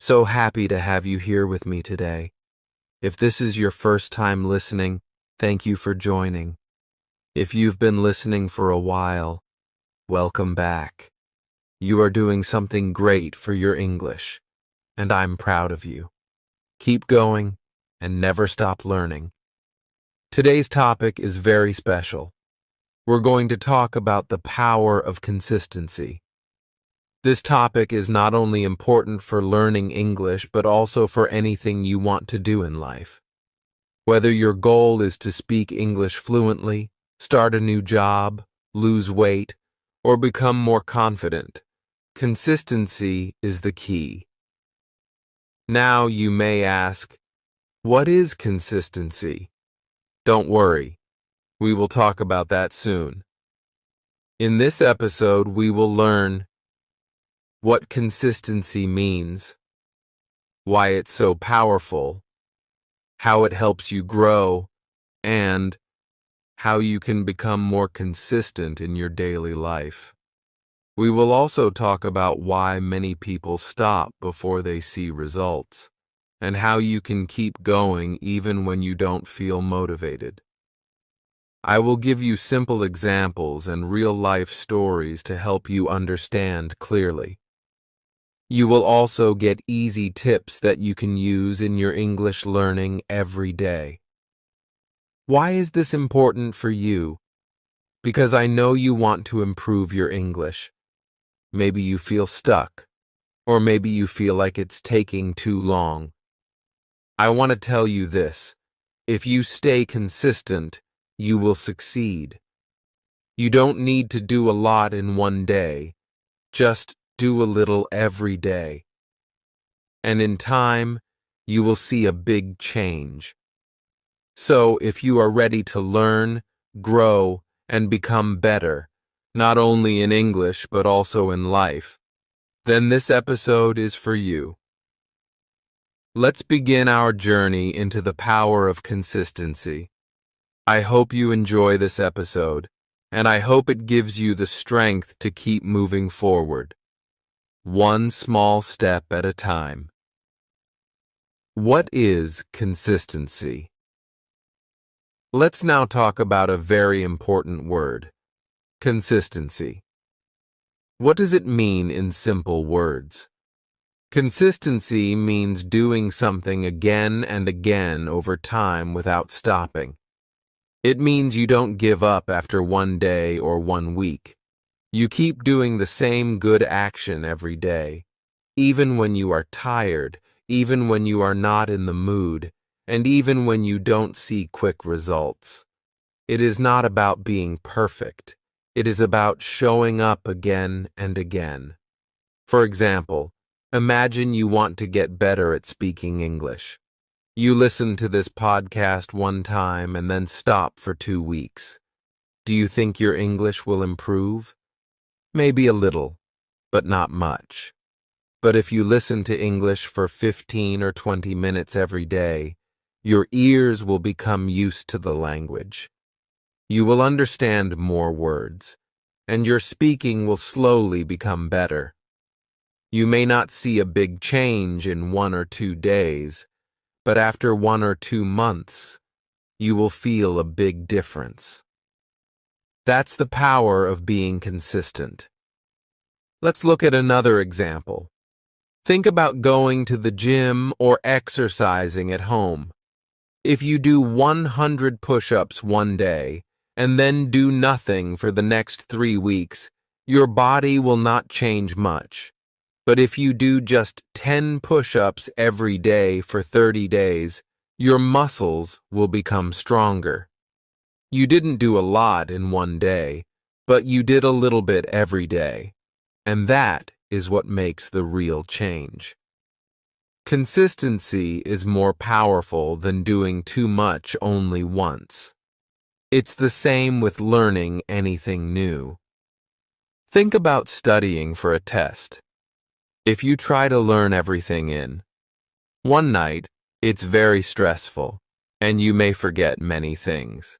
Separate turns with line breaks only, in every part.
So happy to have you here with me today. If this is your first time listening, thank you for joining. If you've been listening for a while, welcome back. You are doing something great for your English, and I'm proud of you. Keep going and never stop learning. Today's topic is very special. We're going to talk about the power of consistency. This topic is not only important for learning English, but also for anything you want to do in life. Whether your goal is to speak English fluently, start a new job, lose weight, or become more confident, consistency is the key. Now you may ask, what is consistency? Don't worry, we will talk about that soon. In this episode, we will learn what consistency means, why it's so powerful, how it helps you grow, and how you can become more consistent in your daily life. We will also talk about why many people stop before they see results, and how you can keep going even when you don't feel motivated. I will give you simple examples and real-life stories to help you understand clearly. You will also get easy tips that you can use in your English learning every day. Why is this important for you? Because I know you want to improve your English. Maybe you feel stuck, or maybe you feel like it's taking too long. I want to tell you this: if you stay consistent, you will succeed. You don't need to do a lot in one day. Just do a little every day. And in time, you will see a big change. So if you are ready to learn, grow, and become better, not only in English but also in life, then this episode is for you. Let's begin our journey into the power of consistency. I hope you enjoy this episode, and I hope it gives you the strength to keep moving forward, one small step at a time. What is consistency? Let's now talk about a very important word: consistency. What does it mean in simple words? Consistency means doing something again and again over time without stopping. It means you don't give up after one day or 1 week. You keep doing the same good action every day, even when you are tired, even when you are not in the mood, and even when you don't see quick results. It is not about being perfect. It is about showing up again and again. For example, imagine you want to get better at speaking English. You listen to this podcast one time and then stop for 2 weeks. Do you think your English will improve? Maybe a little, but not much. But if you listen to English for 15 or 20 minutes every day, your ears will become used to the language. You will understand more words, and your speaking will slowly become better. You may not see a big change in 1 or 2 days, but after 1 or 2 months, you will feel a big difference. That's the power of being consistent. Let's look at another example. Think about going to the gym or exercising at home. If you do 100 push-ups one day and then do nothing for the next 3 weeks, your body will not change much. But if you do just 10 push-ups every day for 30 days, your muscles will become stronger. You didn't do a lot in one day, but you did a little bit every day. And that is what makes the real change. Consistency is more powerful than doing too much only once. It's the same with learning anything new. Think about studying for a test. If you try to learn everything in one night, it's very stressful, and you may forget many things.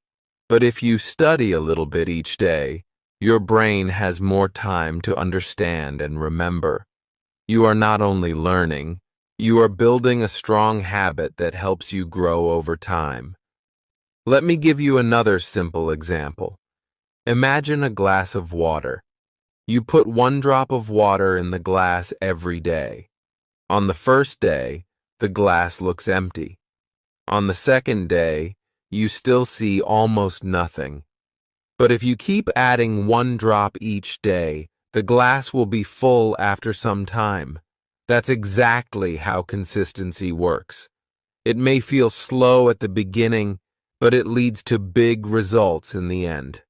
But if you study a little bit each day, your brain has more time to understand and remember. You are not only learning, You are building a strong habit that helps you grow over time. Let me give you another simple example. Imagine a glass of water. You put 1 drop of water in the glass every day. On the first day, the glass looks empty. On the second day, you still see almost nothing. But if you keep adding 1 drop each day, the glass will be full after some time. That's exactly how consistency works. It may feel slow at the beginning, but it leads to big results in the end.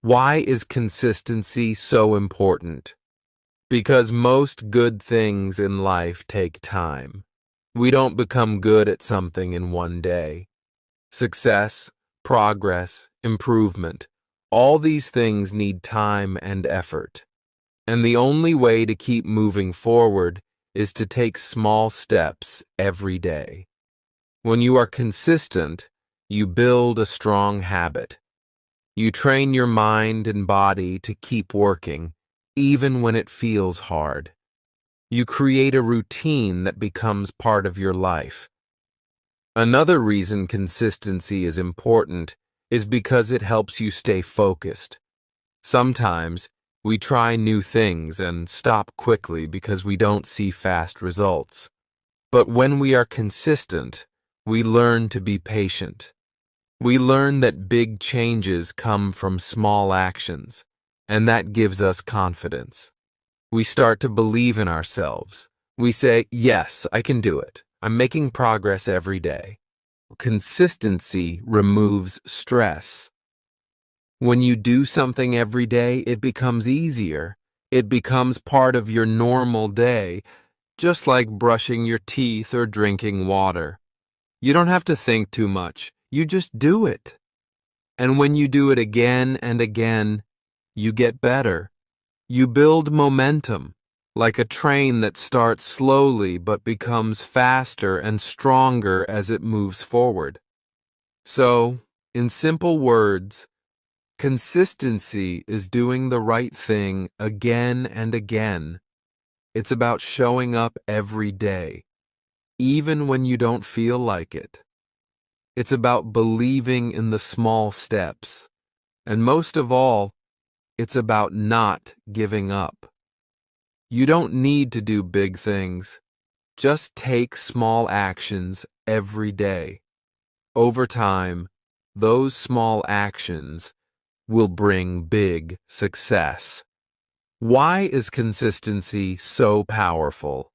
Why is consistency so important? Because most good things in life take time. We don't become good at something in one day. Success, progress, improvement, all these things need time and effort. And the only way to keep moving forward is to take small steps every day. When you are consistent, you build a strong habit. You train your mind and body to keep working, even when it feels hard. You create a routine that becomes part of your life. Another reason consistency is important is because it helps you stay focused. Sometimes, we try new things and stop quickly because we don't see fast results. But when we are consistent, we learn to be patient. We learn that big changes come from small actions, and that gives us confidence. We start to believe in ourselves. We say, yes, I can do it. I'm making progress every day. Consistency removes stress. When you do something every day, it becomes easier. It becomes part of your normal day, just like brushing your teeth or drinking water. You don't have to think too much. You just do it. And when you do it again and again, you get better. You build momentum, like a train that starts slowly but becomes faster and stronger as it moves forward. So, in simple words, consistency is doing the right thing again and again. It's about showing up every day, even when you don't feel like it. It's about believing in the small steps. And most of all, it's about not giving up. You don't need to do big things. Just take small actions every day. Over time, those small actions will bring big success. Why is consistency so powerful?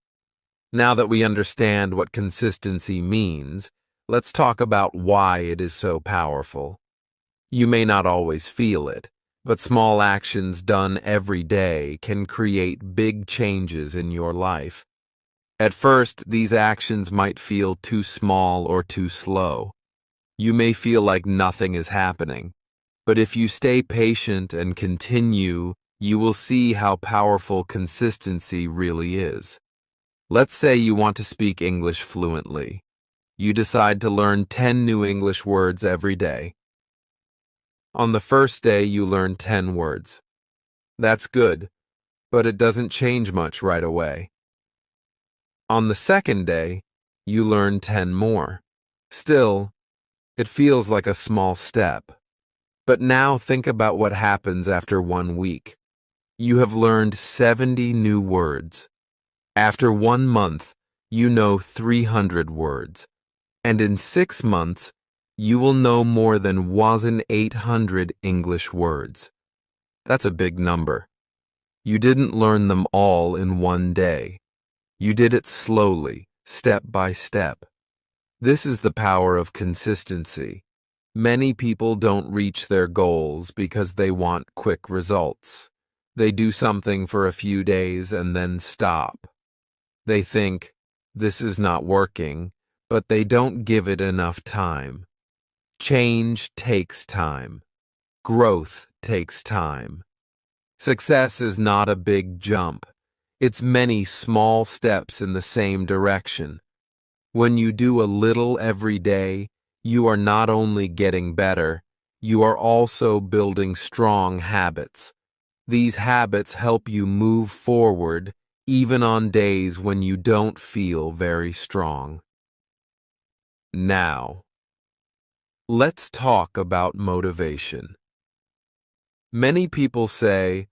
Now that we understand what consistency means, let's talk about why it is so powerful. You may not always feel it, but small actions done every day can create big changes in your life. At first, these actions might feel too small or too slow. You may feel like nothing is happening. But if you stay patient and continue, you will see how powerful consistency really is. Let's say you want to speak English fluently. You decide to learn 10 new English words every day. On the first day, you learn 10 words. That's good, but it doesn't change much right away. On the second day, you learn 10 more. Still, it feels like a small step. But now think about what happens after 1 week. You have learned 70 new words. After 1 month, you know 300 words. And in 6 months, you will know more than 1,800 English words. That's a big number. You didn't learn them all in one day. You did it slowly, step by step. This is the power of consistency. Many people don't reach their goals because they want quick results. They do something for a few days and then stop. They think, this is not working, but they don't give it enough time. Change takes time. Growth takes time. Success is not a big jump. It's many small steps in the same direction. When you do a little every day, you are not only getting better, you are also building strong habits. These habits help you move forward even on days when you don't feel very strong. Now, let's talk about motivation. Many people say,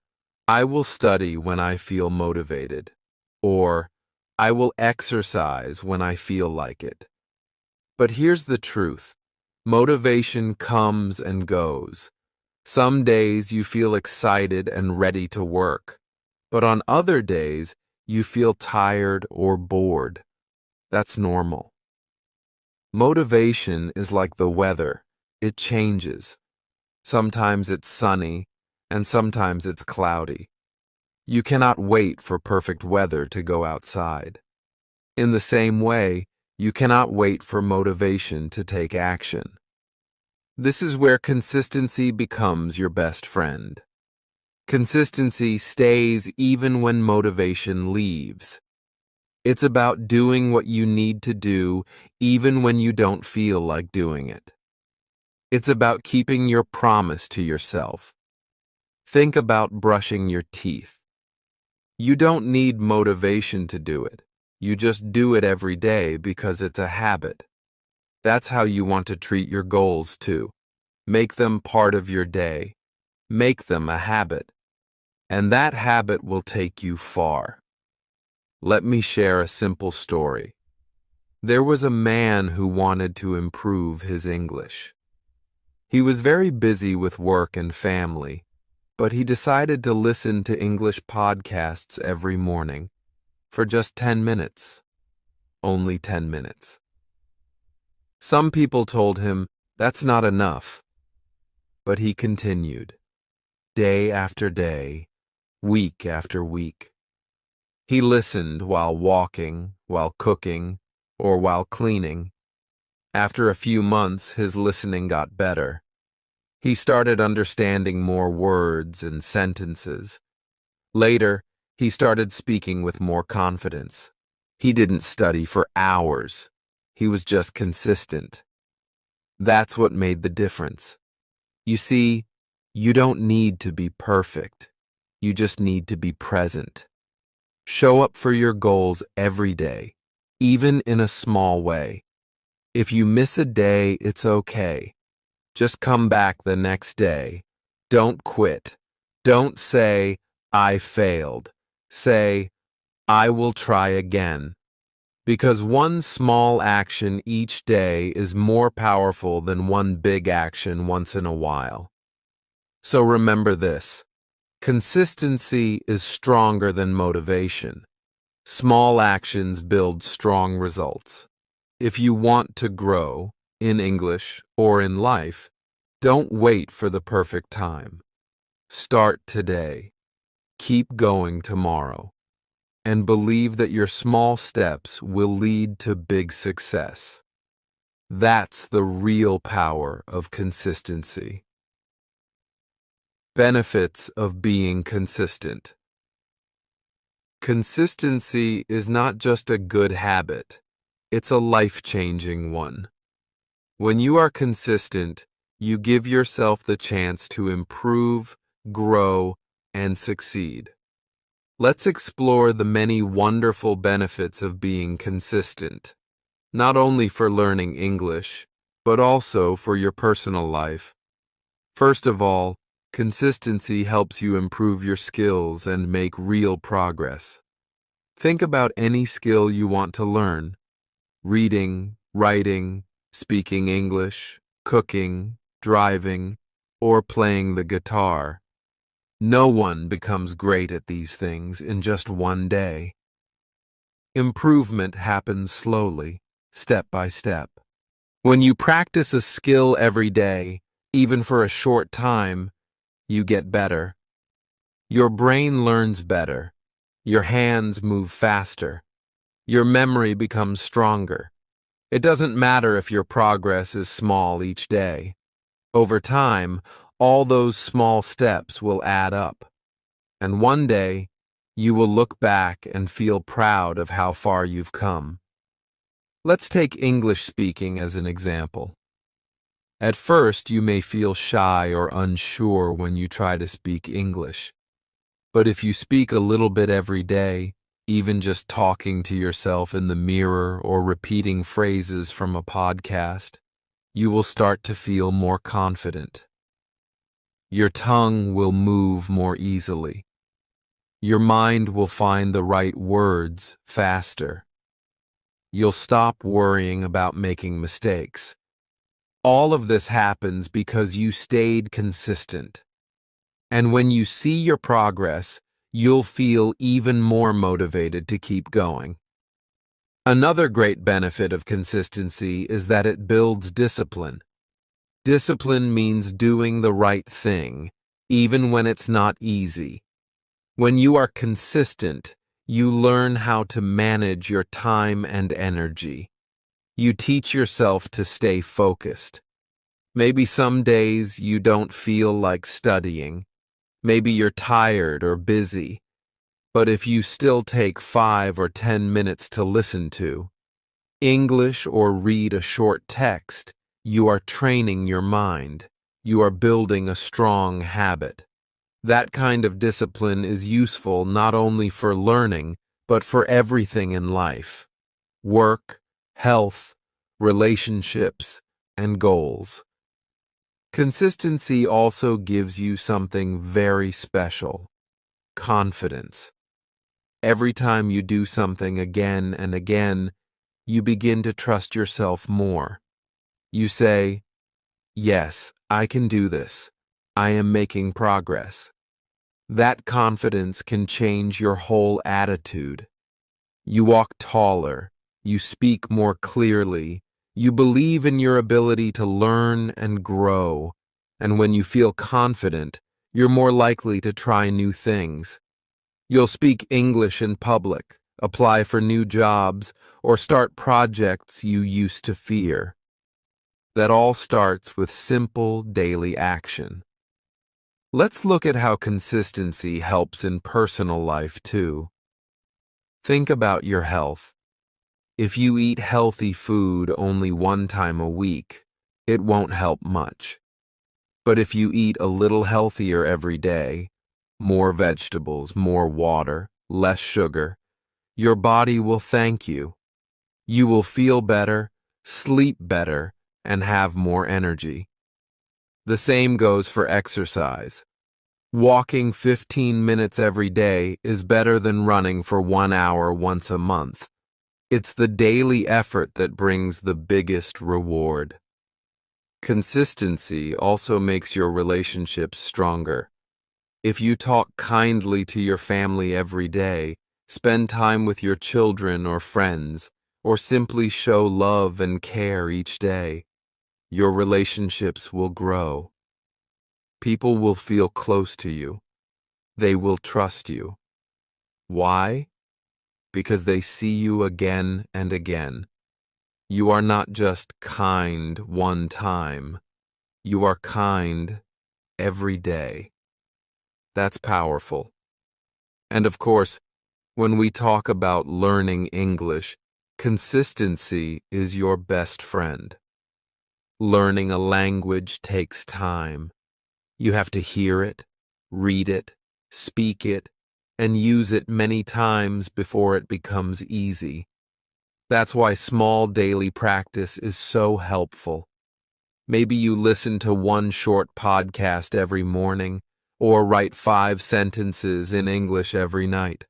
I will study when I feel motivated, or I will exercise when I feel like it. But here's the truth. Motivation comes and goes. Some days you feel excited and ready to work, but on other days you feel tired or bored. That's normal. Motivation is like the weather. It changes. Sometimes it's sunny, and sometimes it's cloudy. You cannot wait for perfect weather to go outside. In the same way, you cannot wait for motivation to take action. This is where consistency becomes your best friend. Consistency stays even when motivation leaves. It's about doing what you need to do even when you don't feel like doing it. It's about keeping your promise to yourself. Think about brushing your teeth. You don't need motivation to do it. You just do it every day because it's a habit. That's how you want to treat your goals too. Make them part of your day. Make them a habit. And that habit will take you far. Let me share a simple story. There was a man who wanted to improve his English. He was very busy with work and family, but he decided to listen to English podcasts every morning for just 10 minutes. Only 10 minutes. Some people told him that's not enough, but he continued, day after day, week after week. He listened while walking, while cooking, or while cleaning. After a few months, his listening got better. He started understanding more words and sentences. Later, he started speaking with more confidence. He didn't study for hours. He was just consistent. That's what made the difference. You see, you don't need to be perfect. You just need to be present. Show up for your goals every day, even in a small way. If you miss a day, it's okay. Just come back the next day. Don't quit. Don't say, I failed. Say, I will try again. Because one small action each day is more powerful than one big action once in a while. So remember this. Consistency is stronger than motivation. Small actions build strong results. If you want to grow, in English or in life, don't wait for the perfect time. Start today. Keep going tomorrow. And believe that your small steps will lead to big success. That's the real power of consistency. Benefits of being consistent. Consistency is not just a good habit, it's a life-changing one. When you are consistent, you give yourself the chance to improve, grow, and succeed. Let's explore the many wonderful benefits of being consistent, not only for learning English, but also for your personal life. First of all, consistency helps you improve your skills and make real progress. Think about any skill you want to learn: reading, writing, speaking English, cooking, driving, or playing the guitar. No one becomes great at these things in just one day. Improvement happens slowly, step by step. When you practice a skill every day, even for a short time, you get better. Your brain learns better. Your hands move faster. Your memory becomes stronger. It doesn't matter if your progress is small each day. Over time, all those small steps will add up. And one day, you will look back and feel proud of how far you've come. Let's take English speaking as an example. At first, you may feel shy or unsure when you try to speak English. But if you speak a little bit every day, Even just talking to yourself in the mirror or repeating phrases from a podcast, you will start to feel more confident. Your tongue will move more easily. Your mind will find the right words faster. You'll stop worrying about making mistakes. All of this happens because you stayed consistent. And when you see your progress, you'll feel even more motivated to keep going. Another great benefit of consistency is that it builds discipline. Discipline means doing the right thing, even when it's not easy. When you are consistent, you learn how to manage your time and energy. You teach yourself to stay focused. Maybe some days you don't feel like studying. Maybe you're tired or busy. But if you still take 5 or 10 minutes to listen to English or read a short text, you are training your mind. You are building a strong habit. That kind of discipline is useful not only for learning, but for everything in life: work, health, relationships, and goals. Consistency also gives you something very special: confidence. Every time you do something again and again, you begin to trust yourself more. You say, "Yes, I can do this. I am making progress." That confidence can change your whole attitude. You walk taller, you speak more clearly, you believe in your ability to learn and grow, and when you feel confident, you're more likely to try new things. You'll speak English in public, apply for new jobs, or start projects you used to fear. That all starts with simple daily action. Let's look at how consistency helps in personal life too. Think about your health. If you eat healthy food only one time a week, it won't help much. But if you eat a little healthier every day, more vegetables, more water, less sugar, your body will thank you. You will feel better, sleep better, and have more energy. The same goes for exercise. Walking 15 minutes every day is better than running for 1 hour once a month. It's the daily effort that brings the biggest reward. Consistency also makes your relationships stronger. If you talk kindly to your family every day, spend time with your children or friends, or simply show love and care each day, your relationships will grow. People will feel close to you. They will trust you. Why? Because they see you again and again. You are not just kind one time. You are kind every day. That's powerful. And of course, when we talk about learning English, consistency is your best friend. Learning a language takes time. You have to hear it, read it, speak it, and use it many times before it becomes easy. That's why small daily practice is so helpful. Maybe you listen to one short podcast every morning, or write 5 sentences in English every night.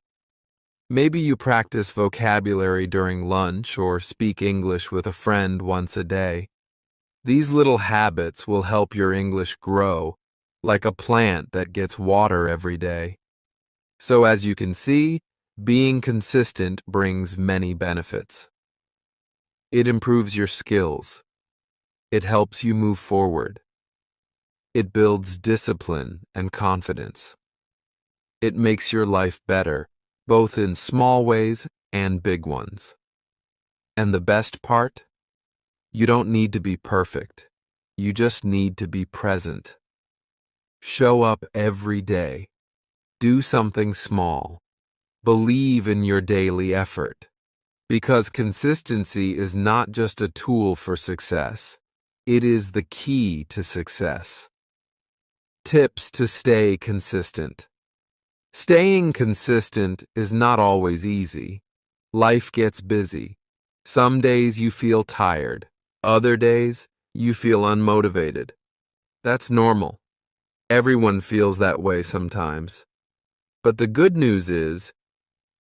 Maybe you practice vocabulary during lunch or speak English with a friend once a day. These little habits will help your English grow, like a plant that gets water every day. So as you can see, being consistent brings many benefits. It improves your skills. It helps you move forward. It builds discipline and confidence. It makes your life better, both in small ways and big ones. And the best part? You don't need to be perfect. You just need to be present. Show up every day. Do something small. Believe in your daily effort. Because consistency is not just a tool for success. It is the key to success. Tips to stay consistent. Staying consistent is not always easy. Life gets busy. Some days you feel tired. Other days you feel unmotivated. That's normal. Everyone feels that way sometimes. But the good news is,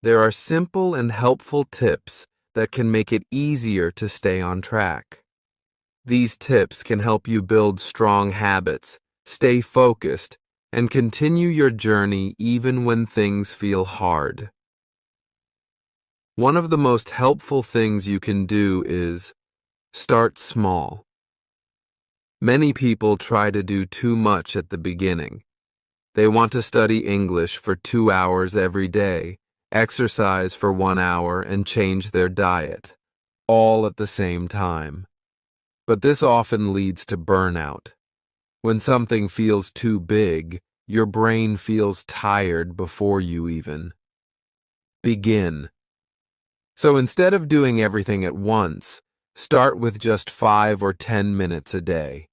there are simple and helpful tips that can make it easier to stay on track. These tips can help you build strong habits, stay focused, and continue your journey even when things feel hard. One of the most helpful things you can do is start small. Many people try to do too much at the beginning. They want to study English for 2 hours every day, exercise for 1 hour, and change their diet, all at the same time. But this often leads to burnout. When something feels too big, your brain feels tired before you even begin. So instead of doing everything at once, start with just 5 or 10 minutes a day.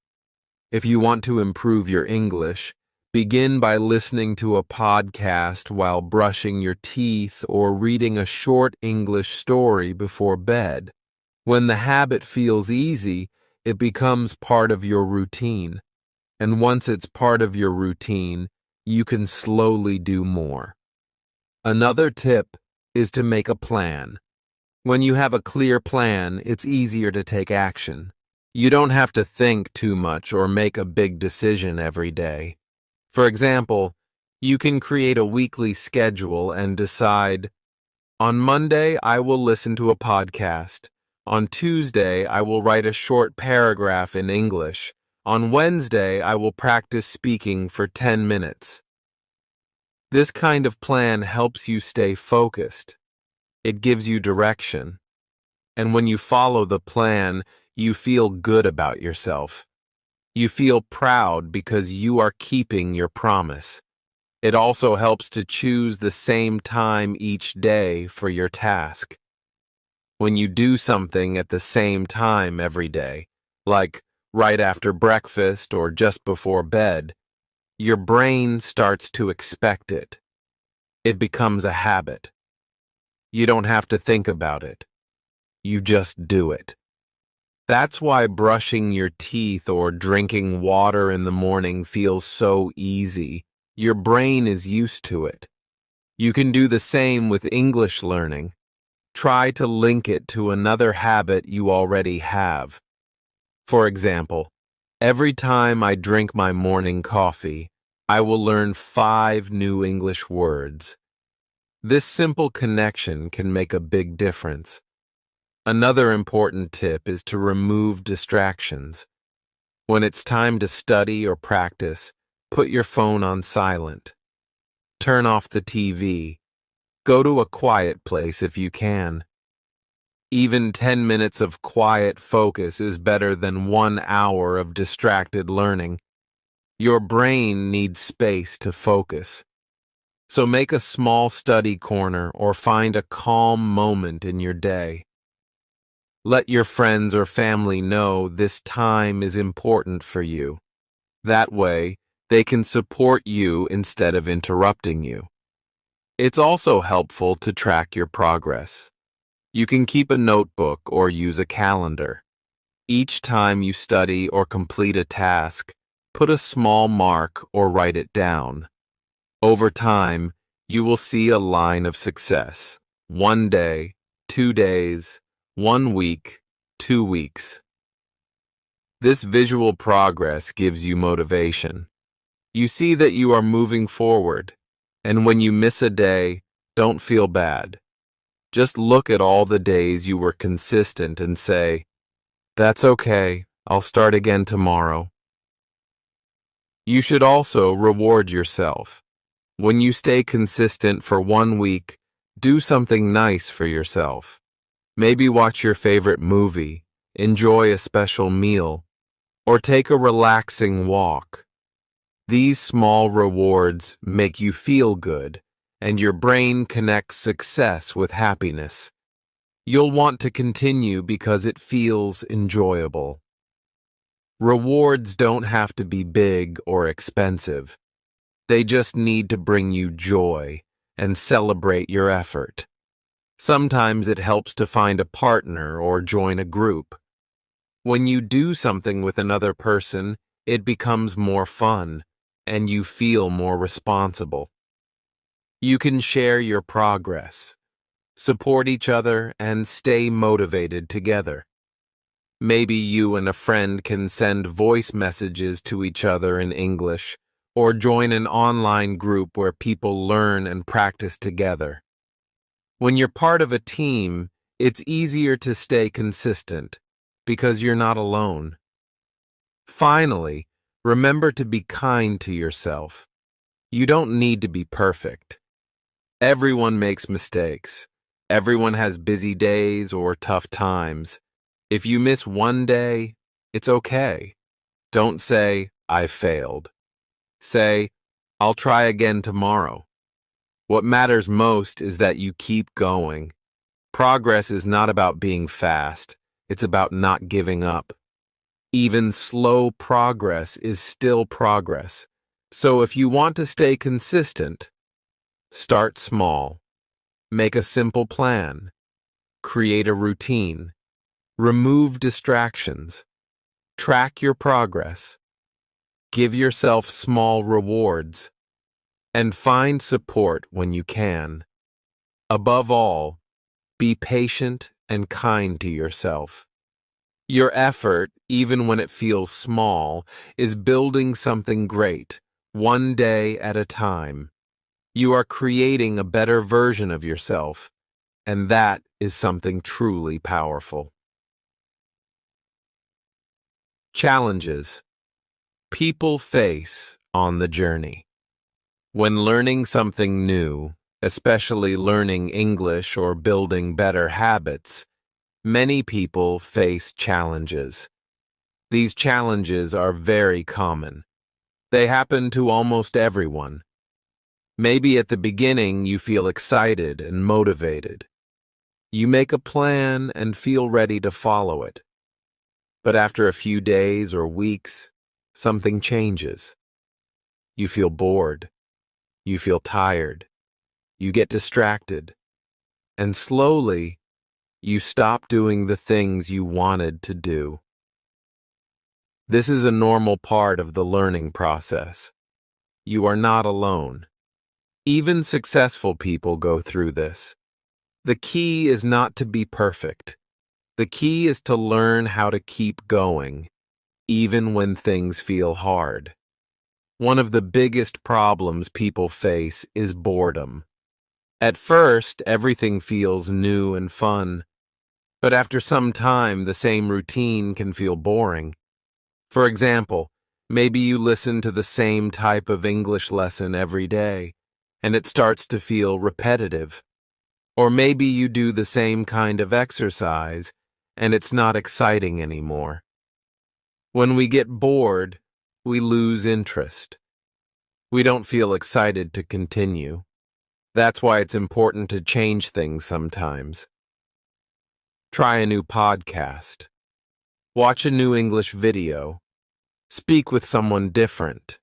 If you want to improve your English, begin by listening to a podcast while brushing your teeth or reading a short English story before bed. When the habit feels easy, it becomes part of your routine. And once it's part of your routine, you can slowly do more. Another tip is to make a plan. When you have a clear plan, it's easier to take action. You don't have to think too much or make a big decision every day. For example, you can create a weekly schedule and decide, on Monday I will listen to a podcast. On Tuesday I will write a short paragraph in English. On Wednesday I will practice speaking for 10 minutes. This kind of plan helps you stay focused. It gives you direction. And when you follow the plan, you feel good about yourself. You feel proud because you are keeping your promise. It also helps to choose the same time each day for your task. When you do something at the same time every day, like right after breakfast or just before bed, your brain starts to expect it. It becomes a habit. You don't have to think about it. You just do it. That's why brushing your teeth or drinking water in the morning feels so easy. Your brain is used to it. You can do the same with English learning. Try to link it to another habit you already have. For example, every time I drink my morning coffee, I will learn 5 new English words. This simple connection can make a big difference. Another important tip is to remove distractions. When it's time to study or practice, put your phone on silent. Turn off the TV. Go to a quiet place if you can. Even 10 minutes of quiet focus is better than 1 hour of distracted learning. Your brain needs space to focus. So make a small study corner or find a calm moment in your day. Let your friends or family know this time is important for you. That way, they can support you instead of interrupting you. It's also helpful to track your progress. You can keep a notebook or use a calendar. Each time you study or complete a task, put a small mark or write it down. Over time, you will see a line of success. 1 day, 2 days, 1 week, 2 weeks. This visual progress gives you motivation. You see that you are moving forward, and when you miss a day, don't feel bad. Just look at all the days you were consistent and say, "That's okay, I'll start again tomorrow." You should also reward yourself. When you stay consistent for 1 week, do something nice for yourself. Maybe watch your favorite movie, enjoy a special meal, or take a relaxing walk. These small rewards make you feel good, and your brain connects success with happiness. You'll want to continue because it feels enjoyable. Rewards don't have to be big or expensive. They just need to bring you joy and celebrate your effort. Sometimes it helps to find a partner or join a group. When you do something with another person, it becomes more fun, and you feel more responsible. You can share your progress, support each other, and stay motivated together. Maybe you and a friend can send voice messages to each other in English, or join an online group where people learn and practice together. When you're part of a team, it's easier to stay consistent because you're not alone. Finally, remember to be kind to yourself. You don't need to be perfect. Everyone makes mistakes. Everyone has busy days or tough times. If you miss one day, it's okay. Don't say, "I failed." Say, "I'll try again tomorrow." What matters most is that you keep going. Progress is not about being fast. It's about not giving up. Even slow progress is still progress. So if you want to stay consistent, start small. Make a simple plan. Create a routine. Remove distractions. Track your progress. Give yourself small rewards. And find support when you can. Above all, be patient and kind to yourself. Your effort, even when it feels small, is building something great, one day at a time. You are creating a better version of yourself, and that is something truly powerful. Challenges people face on the journey. When learning something new, especially learning English or building better habits, many people face challenges. These challenges are very common. They happen to almost everyone. Maybe at the beginning you feel excited and motivated. You make a plan and feel ready to follow it. But after a few days or weeks, something changes. You feel bored. You feel tired. You get distracted. And slowly, you stop doing the things you wanted to do. This is a normal part of the learning process. You are not alone. Even successful people go through this. The key is not to be perfect. The key is to learn how to keep going, even when things feel hard. One of the biggest problems people face is boredom. At first, everything feels new and fun, but after some time, the same routine can feel boring. For example, maybe you listen to the same type of English lesson every day, and it starts to feel repetitive. Or maybe you do the same kind of exercise, and it's not exciting anymore. When we get bored, we lose interest. We don't feel excited to continue. That's why it's important to change things sometimes. Try a new podcast. Watch a new English video. Speak with someone different.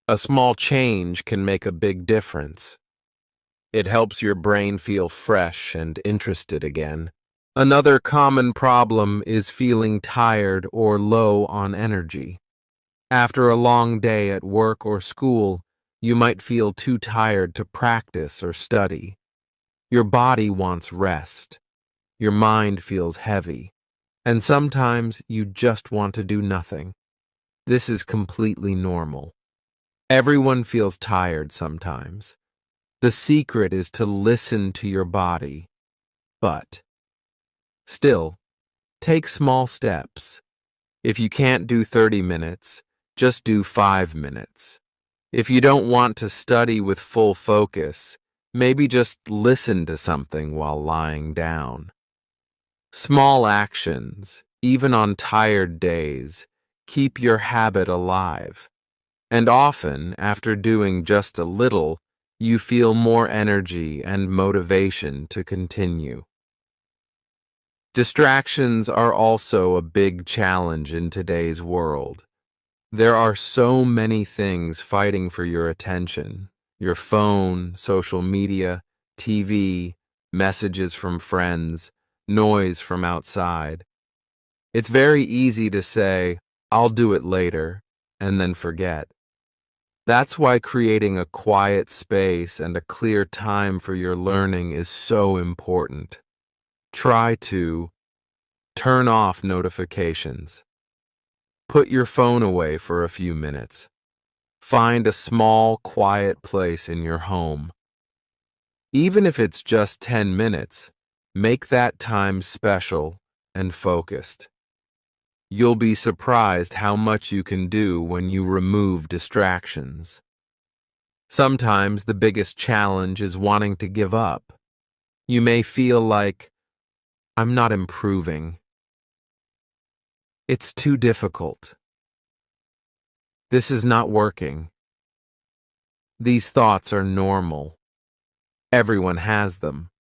A small change can make a big difference. It helps your brain feel fresh and interested again. Another common problem is feeling tired or low on energy. After a long day at work or school, you might feel too tired to practice or study. Your body wants rest. Your mind feels heavy. And sometimes you just want to do nothing. This is completely normal. Everyone feels tired sometimes. The secret is to listen to your body. But still, take small steps. If you can't do 30 minutes, just do 5 minutes. If you don't want to study with full focus, maybe just listen to something while lying down. Small actions, even on tired days, keep your habit alive. And often, after doing just a little, you feel more energy and motivation to continue. Distractions are also a big challenge in today's world. There are so many things fighting for your attention. Your phone, social media, TV, messages from friends, noise from outside. It's very easy to say, "I'll do it later," and then forget. That's why creating a quiet space and a clear time for your learning is so important. Try to turn off notifications. Put your phone away for a few minutes. Find a small, quiet place in your home. Even if it's just 10 minutes, make that time special and focused. You'll be surprised how much you can do when you remove distractions. Sometimes the biggest challenge is wanting to give up. You may feel like, "I'm not improving. It's too difficult. This is not working." These thoughts are normal. Everyone has them.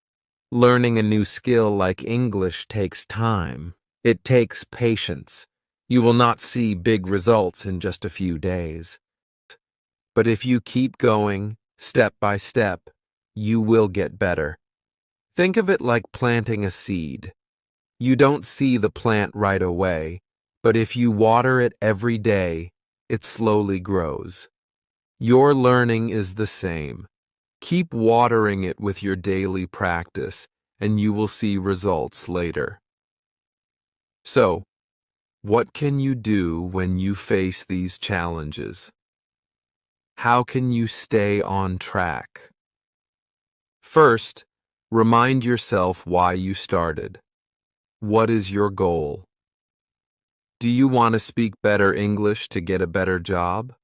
Learning a new skill like English takes time. It takes patience. You will not see big results in just a few days. But if you keep going, step by step, you will get better. Think of it like planting a seed. You don't see the plant right away, but if you water it every day, it slowly grows. Your learning is the same. Keep watering it with your daily practice, and you will see results later. So, what can you do when you face these challenges? How can you stay on track? First, remind yourself why you started. What is your goal? Do you want to speak better English to get a better job?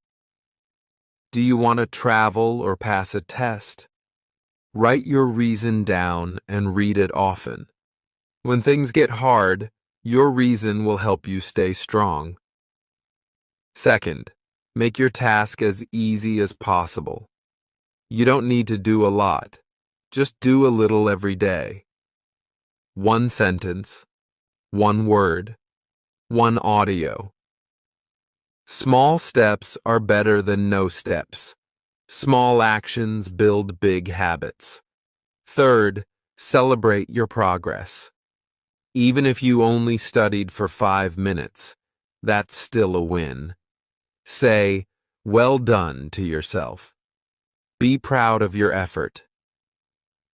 Do you want to travel or pass a test? Write your reason down and read it often. When things get hard, your reason will help you stay strong. Second, make your task as easy as possible. You don't need to do a lot. Just do a little every day. One sentence, one word, one audio. Small steps are better than no steps. Small actions build big habits. Third, celebrate your progress. Even if you only studied for 5 minutes, that's still a win. Say, "Well done" to yourself. Be proud of your effort.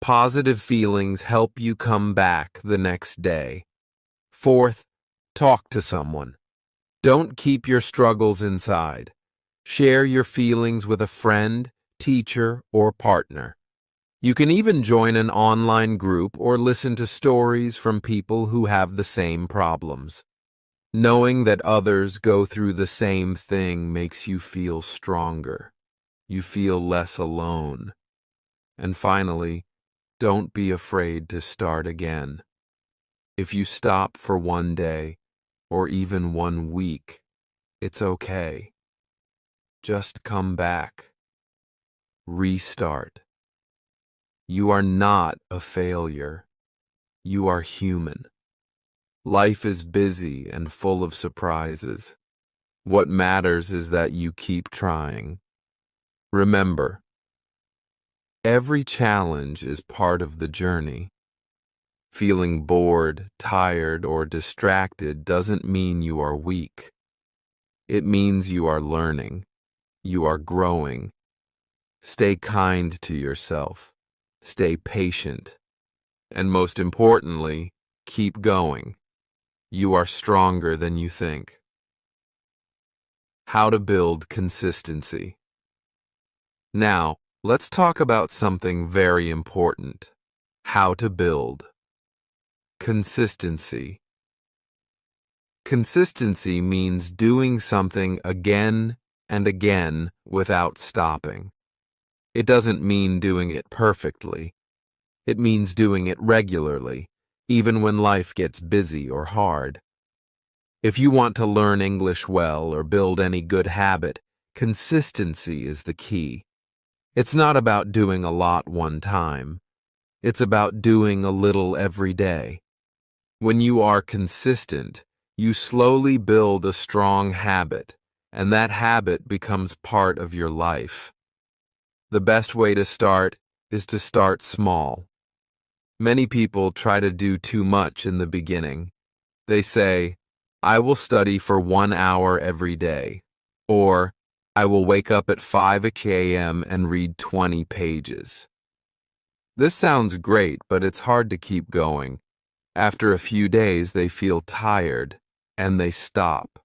Positive feelings help you come back the next day. Fourth, talk to someone. Don't keep your struggles inside. Share your feelings with a friend, teacher, or partner. You can even join an online group or listen to stories from people who have the same problems. Knowing that others go through the same thing makes you feel stronger. You feel less alone. And finally, don't be afraid to start again. If you stop for one day, or even 1 week, it's okay. Just come back. Restart. You are not a failure. You are human. Life is busy and full of surprises. What matters is that you keep trying. Remember, every challenge is part of the journey. Feeling bored, tired, or distracted doesn't mean you are weak. It means you are learning. You are growing. Stay kind to yourself. Stay patient. And most importantly, keep going. You are stronger than you think. How to build consistency. Now, let's talk about something very important. How to build consistency. Consistency means doing something again and again without stopping. It doesn't mean doing it perfectly. It means doing it regularly, even when life gets busy or hard. If you want to learn English well or build any good habit, consistency is the key. It's not about doing a lot one time. It's about doing a little every day. When you are consistent, you slowly build a strong habit, and that habit becomes part of your life. The best way to start is to start small. Many people try to do too much in the beginning. They say, I will study for 1 hour every day, or I will wake up at 5 a.m. and read 20 pages. This sounds great, but it's hard to keep going. After a few days, they feel tired, and they stop.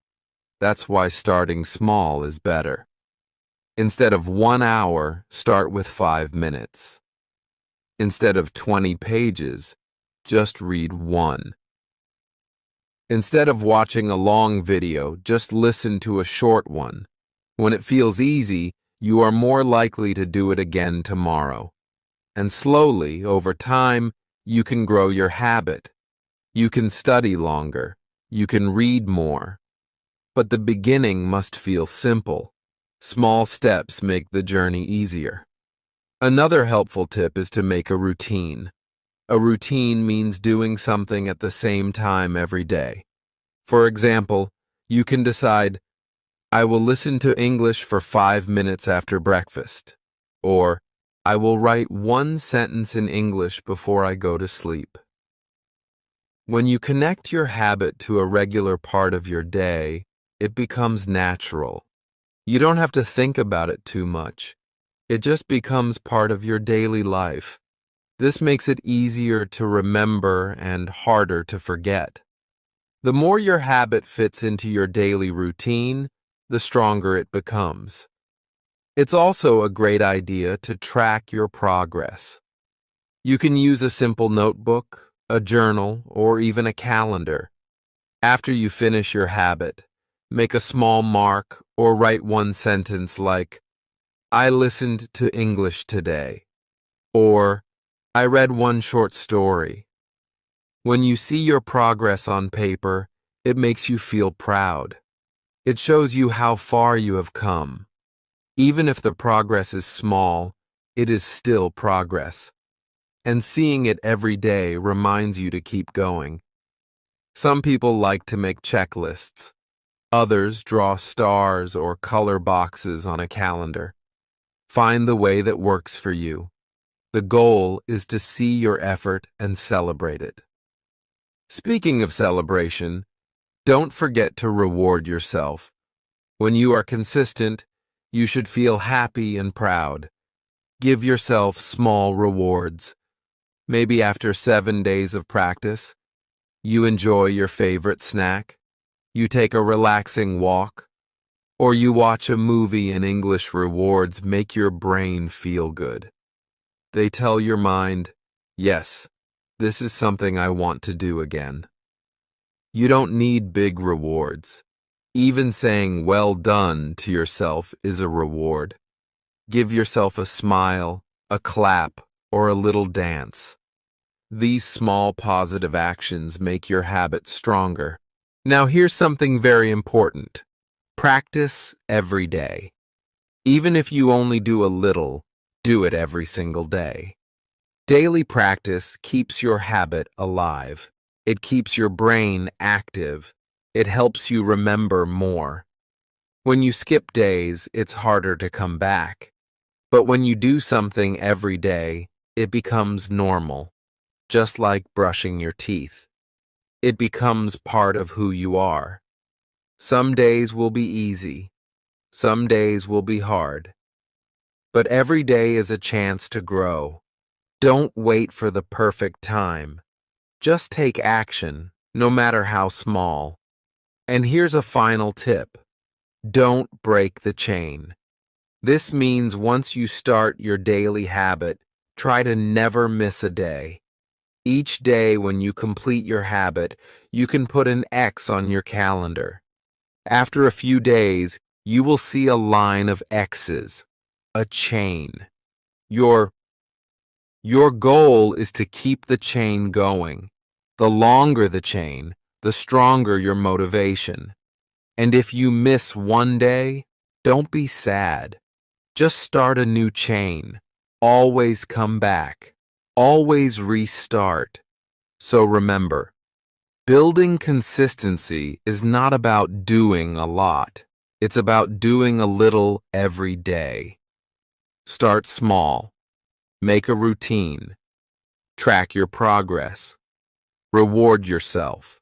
That's why starting small is better. Instead of 1 hour, start with 5 minutes. Instead of 20 pages, just read 1. Instead of watching a long video, just listen to a short one. When it feels easy, you are more likely to do it again tomorrow. And slowly, over time, you can grow your habit. You can study longer. You can read more. But the beginning must feel simple. Small steps make the journey easier. Another helpful tip is to make a routine. A routine means doing something at the same time every day. For example, you can decide, I will listen to English for 5 minutes after breakfast, or I will write 1 sentence in English before I go to sleep. When you connect your habit to a regular part of your day, it becomes natural. You don't have to think about it too much. It just becomes part of your daily life. This makes it easier to remember and harder to forget. The more your habit fits into your daily routine, the stronger it becomes. It's also a great idea to track your progress. You can use a simple notebook, a journal, or even a calendar. After you finish your habit, make a small mark or write 1 sentence like, I listened to English today, or I read 1 short story. When you see your progress on paper, it makes you feel proud. It shows you how far you have come. Even if the progress is small, it is still progress. And seeing it every day reminds you to keep going. Some people like to make checklists. Others draw stars or color boxes on a calendar. Find the way that works for you. The goal is to see your effort and celebrate it. Speaking of celebration, don't forget to reward yourself. When you are consistent, you should feel happy and proud. Give yourself small rewards. Maybe after 7 days of practice, you enjoy your favorite snack, you take a relaxing walk, or you watch a movie and English rewards make your brain feel good. They tell your mind, yes, this is something I want to do again. You don't need big rewards. Even saying well done to yourself is a reward. Give yourself a smile, a clap, or a little dance. These small positive actions make your habit stronger. Now here's something very important. Practice every day. Even if you only do a little, do it every single day. Daily practice keeps your habit alive. It keeps your brain active. It helps you remember more. When you skip days, it's harder to come back. But when you do something every day, it becomes normal, just like brushing your teeth. It becomes part of who you are. Some days will be easy. Some days will be hard. But every day is a chance to grow. Don't wait for the perfect time. Just take action, no matter how small. And here's a final tip. Don't break the chain. This means once you start your daily habit, try to never miss a day. Each day when you complete your habit, you can put an X on your calendar. After a few days, you will see a line of X's, a chain. Your goal is to keep the chain going. The longer the chain, the stronger your motivation. And if you miss one day, don't be sad. Just start a new chain. Always come back. Always restart. So remember, building consistency is not about doing a lot. It's about doing a little every day. Start small. Make a routine. Track your progress. Reward yourself.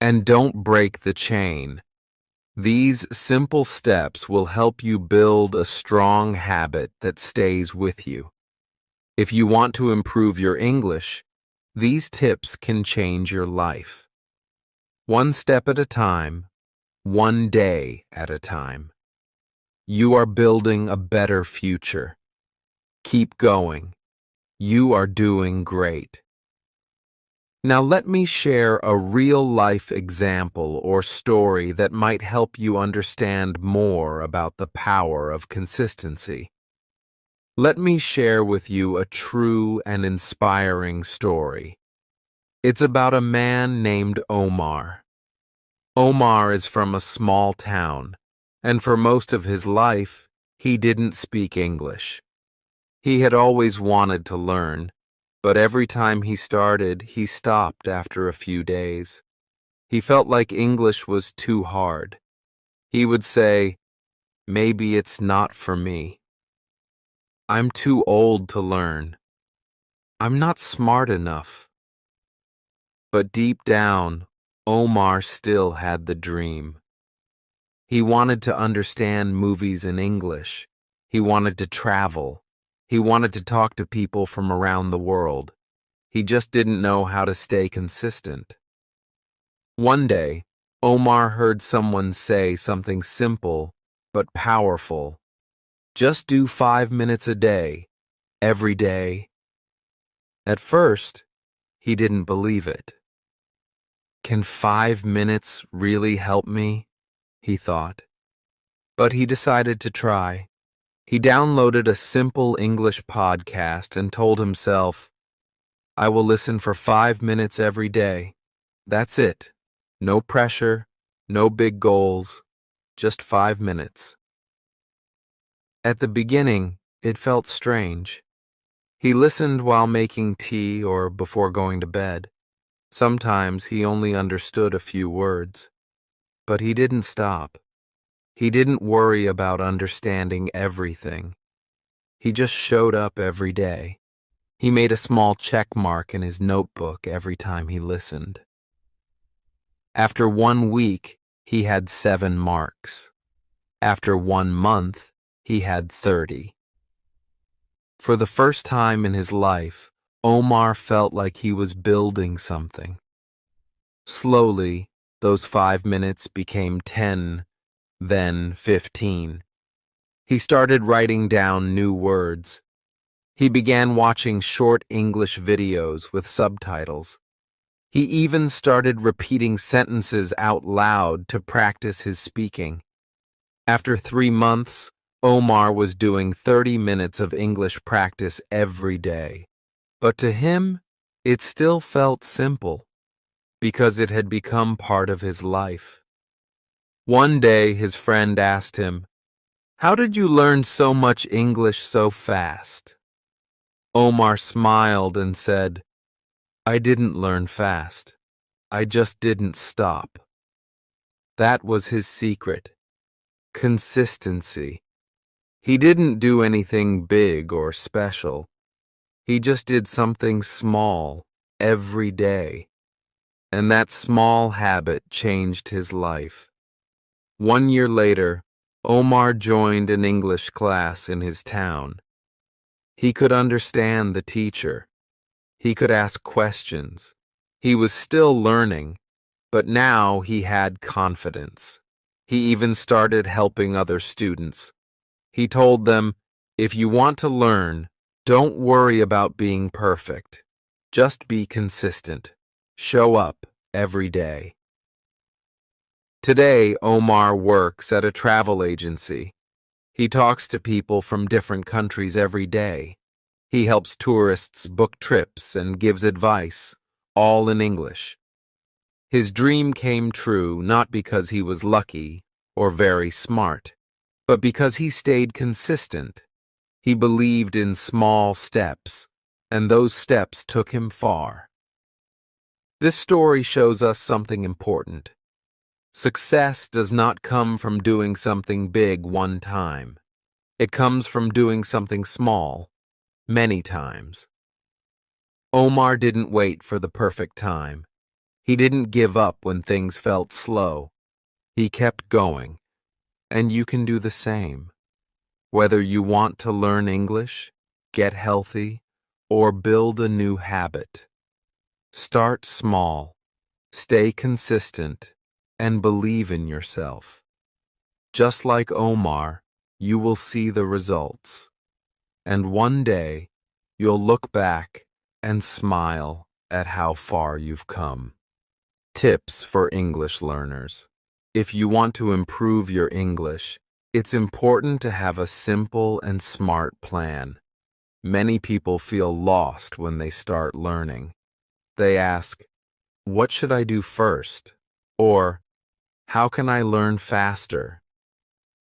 And don't break the chain. These simple steps will help you build a strong habit that stays with you. If you want to improve your English, these tips can change your life. One step at a time, one day at a time. You are building a better future. Keep going. You are doing great. Now let me share a real-life example or story that might help you understand more about the power of consistency. Let me share with you a true and inspiring story. It's about a man named Omar. Omar is from a small town, and for most of his life, he didn't speak English. He had always wanted to learn, but every time he started, he stopped after a few days. He felt like English was too hard. He would say, "Maybe it's not for me. I'm too old to learn. I'm not smart enough." But deep down, Omar still had the dream. He wanted to understand movies in English. He wanted to travel. He wanted to talk to people from around the world. He just didn't know how to stay consistent. One day, Omar heard someone say something simple but powerful. Just do 5 minutes a day, every day. At first, he didn't believe it. Can 5 minutes really help me? He thought. But he decided to try. He downloaded a simple English podcast and told himself, "I will listen for 5 minutes every day. That's it. No pressure, no big goals, just 5 minutes." At the beginning, it felt strange. He listened while making tea or before going to bed. Sometimes he only understood a few words. But he didn't stop. He didn't worry about understanding everything. He just showed up every day. He made a small check mark in his notebook every time he listened. After 1 week, he had 7 marks. After 1 month, he had 30. For the first time in his life, Omar felt like he was building something. Slowly, those 5 minutes became 10, then 15. He started writing down new words. He began watching short English videos with subtitles. He even started repeating sentences out loud to practice his speaking. After 3 months, Omar was doing 30 minutes of English practice every day. But to him, it still felt simple, because it had become part of his life. One day, his friend asked him, "How did you learn so much English so fast?" Omar smiled and said, "I didn't learn fast. I just didn't stop." That was his secret. Consistency. He didn't do anything big or special. He just did something small every day. And that small habit changed his life. 1 year later, Omar joined an English class in his town. He could understand the teacher. He could ask questions. He was still learning, but now he had confidence. He even started helping other students. He told them, "If you want to learn, don't worry about being perfect. Just be consistent. Show up every day." Today, Omar works at a travel agency. He talks to people from different countries every day. He helps tourists book trips and gives advice, all in English. His dream came true not because he was lucky or very smart, but because he stayed consistent. He believed in small steps, and those steps took him far. This story shows us something important. Success does not come from doing something big one time. It comes from doing something small, many times. Omar didn't wait for the perfect time. He didn't give up when things felt slow. He kept going, and you can do the same. Whether you want to learn English, get healthy, or build a new habit, start small, stay consistent, and believe in yourself. Just like Omar, you will see the results. And one day, you'll look back and smile at how far you've come. Tips for English learners. If you want to improve your English, it's important to have a simple and smart plan. Many people feel lost when they start learning. They ask, "What should I do first?" Or, "How can I learn faster?"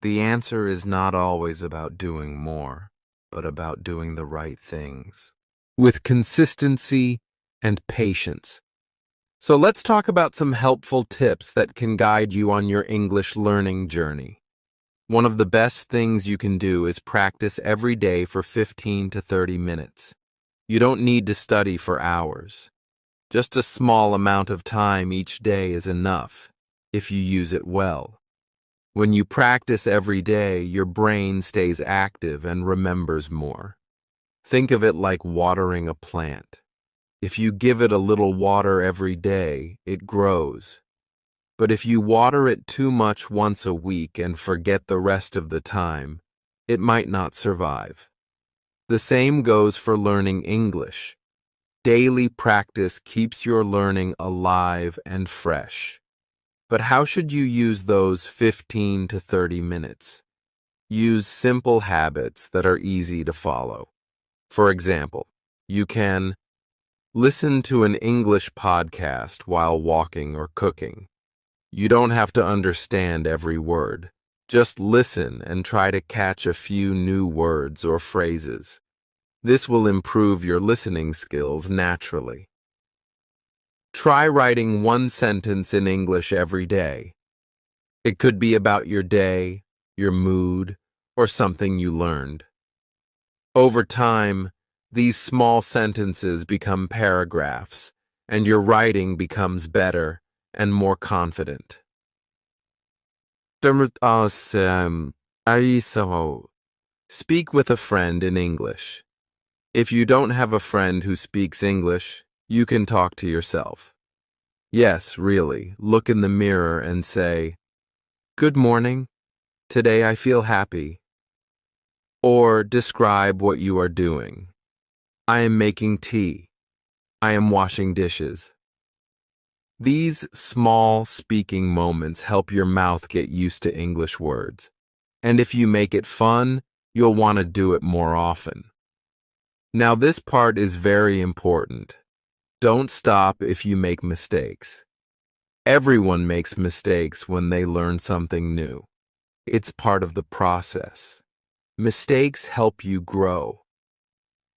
The answer is not always about doing more, but about doing the right things, with consistency and patience. So let's talk about some helpful tips that can guide you on your English learning journey. One of the best things you can do is practice every day for 15 to 30 minutes. You don't need to study for hours. Just a small amount of time each day is enough, if you use it well. When you practice every day, your brain stays active and remembers more. Think of it like watering a plant. If you give it a little water every day, it grows. But if you water it too much once a week and forget the rest of the time, it might not survive. The same goes for learning English. Daily practice keeps your learning alive and fresh. But how should you use those 15 to 30 minutes? Use simple habits that are easy to follow. For example, you can listen to an English podcast while walking or cooking. You don't have to understand every word. Just listen and try to catch a few new words or phrases. This will improve your listening skills naturally. Try writing one sentence in English every day. It could be about your day, your mood, or something you learned. Over time, these small sentences become paragraphs, and your writing becomes better and more confident. Speak with a friend in English. If you don't have a friend who speaks English, you can talk to yourself. Yes, really, look in the mirror and say, "Good morning. Today I feel happy." Or describe what you are doing. "I am making tea. I am washing dishes." These small speaking moments help your mouth get used to English words. And if you make it fun, you'll want to do it more often. Now, this part is very important. Don't stop if you make mistakes. Everyone makes mistakes when they learn something new. It's part of the process. Mistakes help you grow.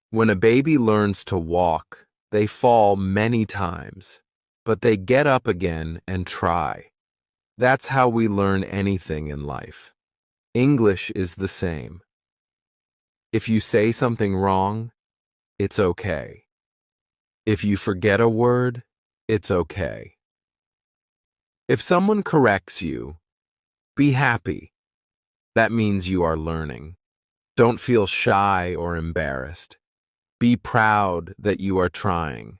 When a baby learns to walk, they fall many times, but they get up again and try. That's how we learn anything in life. English is the same. If you say something wrong, it's okay. If you forget a word, it's okay. If someone corrects you, be happy. That means you are learning. Don't feel shy or embarrassed. Be proud that you are trying.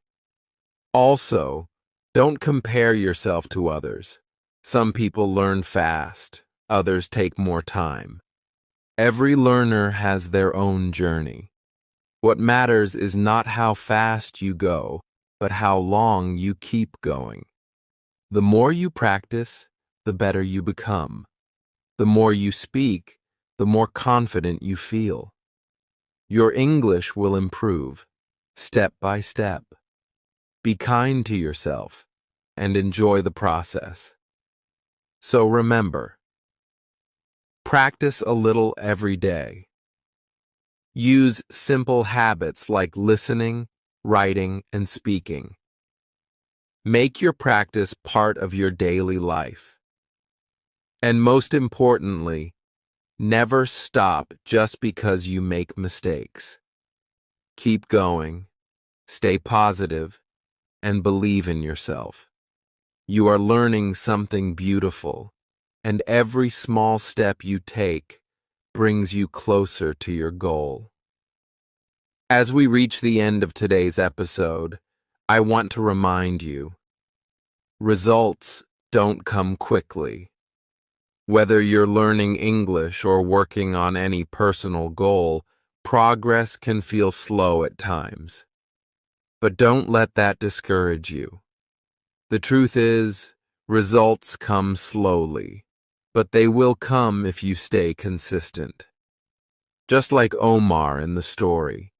Also, don't compare yourself to others. Some people learn fast, others take more time. Every learner has their own journey. What matters is not how fast you go, but how long you keep going. The more you practice, the better you become. The more you speak, the more confident you feel. Your English will improve, step by step. Be kind to yourself and enjoy the process. So remember, practice a little every day. Use simple habits like listening, writing, and speaking. Make your practice part of your daily life. And most importantly, never stop just because you make mistakes. Keep going, stay positive, and believe in yourself. You are learning something beautiful, and every small step you take brings you closer to your goal. As we reach the end of today's episode, I want to remind you, results don't come quickly. Whether you're learning English or working on any personal goal, progress can feel slow at times. But don't let that discourage you. The truth is, results come slowly, but they will come if you stay consistent. Just like Omar in the story,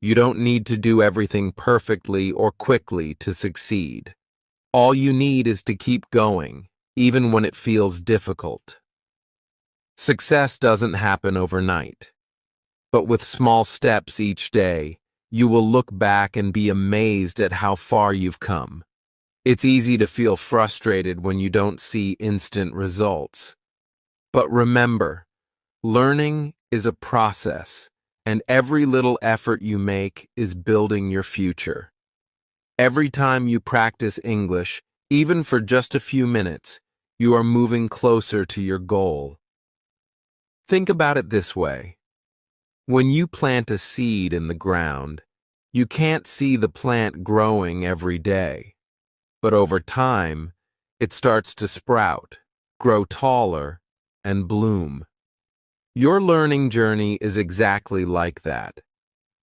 you don't need to do everything perfectly or quickly to succeed. All you need is to keep going, even when it feels difficult. Success doesn't happen overnight, but with small steps each day, you will look back and be amazed at how far you've come. It's easy to feel frustrated when you don't see instant results. But remember, learning is a process, and every little effort you make is building your future. Every time you practice English, even for just a few minutes, you are moving closer to your goal. Think about it this way. When you plant a seed in the ground, you can't see the plant growing every day. But over time, it starts to sprout, grow taller, and bloom. Your learning journey is exactly like that.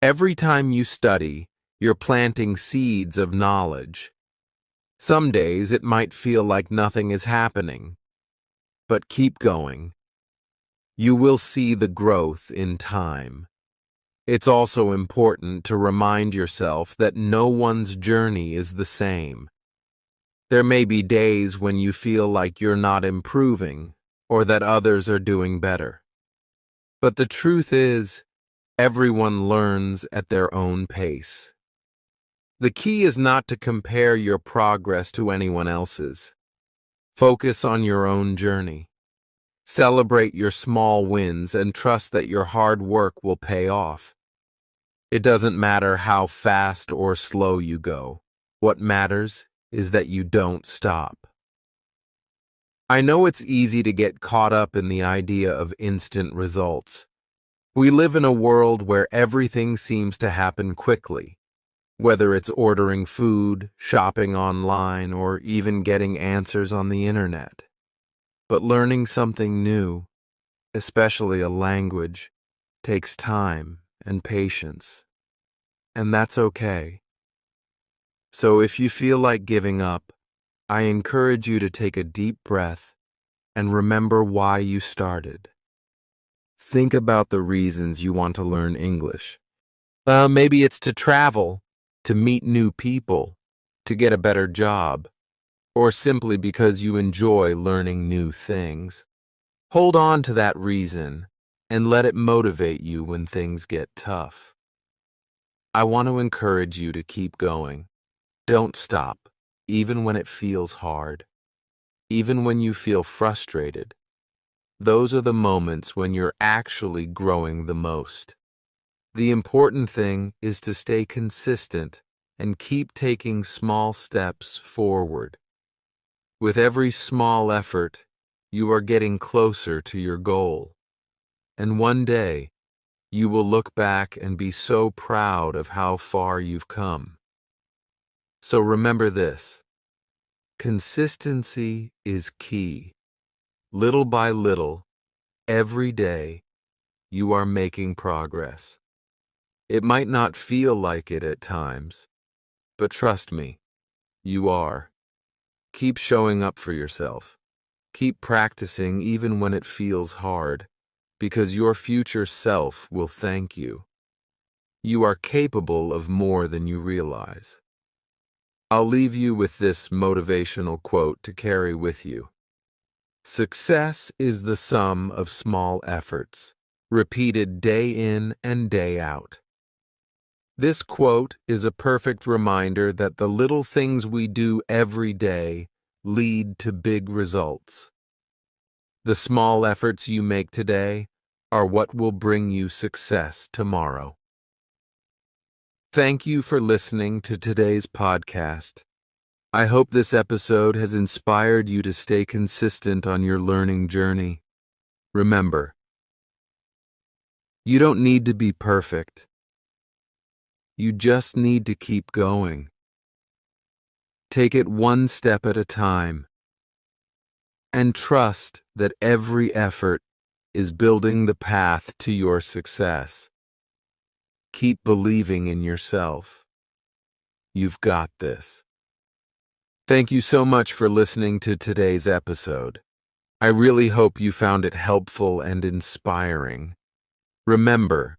Every time you study, you're planting seeds of knowledge. Some days it might feel like nothing is happening, but keep going. You will see the growth in time. It's also important to remind yourself that no one's journey is the same. There may be days when you feel like you're not improving or that others are doing better. But the truth is, everyone learns at their own pace. The key is not to compare your progress to anyone else's. Focus on your own journey. Celebrate your small wins and trust that your hard work will pay off. It doesn't matter how fast or slow you go. What matters is that you don't stop. I know it's easy to get caught up in the idea of instant results. We live in a world where everything seems to happen quickly, whether it's ordering food, shopping online, or even getting answers on the internet. But learning something new, especially a language, takes time and patience. And that's okay. So if you feel like giving up, I encourage you to take a deep breath and remember why you started. Think about the reasons you want to learn English. Maybe it's to travel, to meet new people, to get a better job, or simply because you enjoy learning new things. Hold on to that reason and let it motivate you when things get tough. I want to encourage you to keep going. Don't stop, even when it feels hard, even when you feel frustrated. Those are the moments when you're actually growing the most. The important thing is to stay consistent and keep taking small steps forward. With every small effort, you are getting closer to your goal. And one day, you will look back and be so proud of how far you've come. So remember this: consistency is key. Little by little, every day, you are making progress. It might not feel like it at times, but trust me, you are. Keep showing up for yourself. Keep practicing even when it feels hard, because your future self will thank you. You are capable of more than you realize. I'll leave you with this motivational quote to carry with you. Success is the sum of small efforts, repeated day in and day out. This quote is a perfect reminder that the little things we do every day lead to big results. The small efforts you make today are what will bring you success tomorrow. Thank you for listening to today's podcast. I hope this episode has inspired you to stay consistent on your learning journey. Remember, you don't need to be perfect. You just need to keep going. Take it one step at a time, and trust that every effort is building the path to your success. Keep believing in yourself. You've got this. Thank you so much for listening to today's episode. I really hope you found it helpful and inspiring. Remember,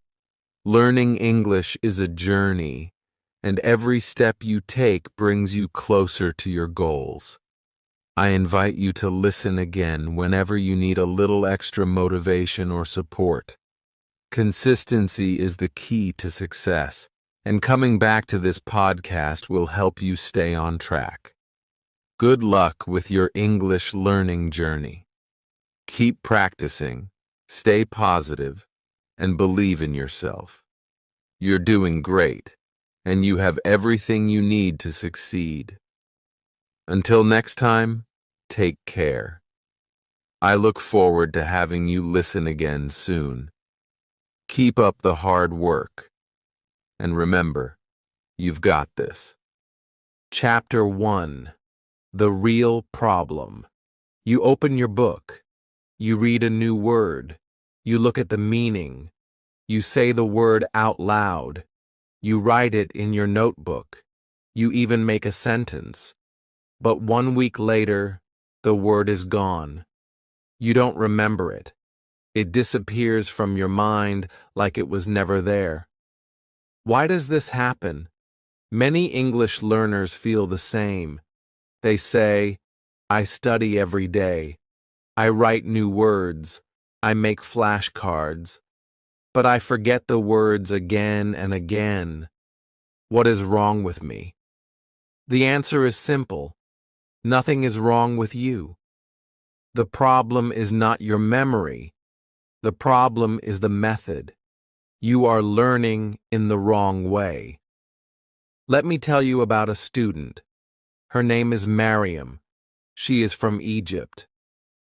learning English is a journey, and every step you take brings you closer to your goals. I invite you to listen again whenever you need a little extra motivation or support. Consistency is the key to success, and coming back to this podcast will help you stay on track. Good luck with your English learning journey. Keep practicing, stay positive, and believe in yourself. You're doing great, and you have everything you need to succeed. Until next time, take care. I look forward to having you listen again soon. Keep up the hard work. And remember, you've got this. Chapter 1. The Real Problem. You open your book. You read a new word. You look at the meaning. You say the word out loud. You write it in your notebook. You even make a sentence. But 1 week later, the word is gone. You don't remember it. It disappears from your mind like it was never there. Why does this happen? Many English learners feel the same. They say, I study every day. I write new words. I make flashcards. But I forget the words again and again. What is wrong with me? The answer is simple. Nothing is wrong with you. The problem is not your memory. The problem is the method. You are learning in the wrong way. Let me tell you about a student. Her name is Mariam. She is from Egypt.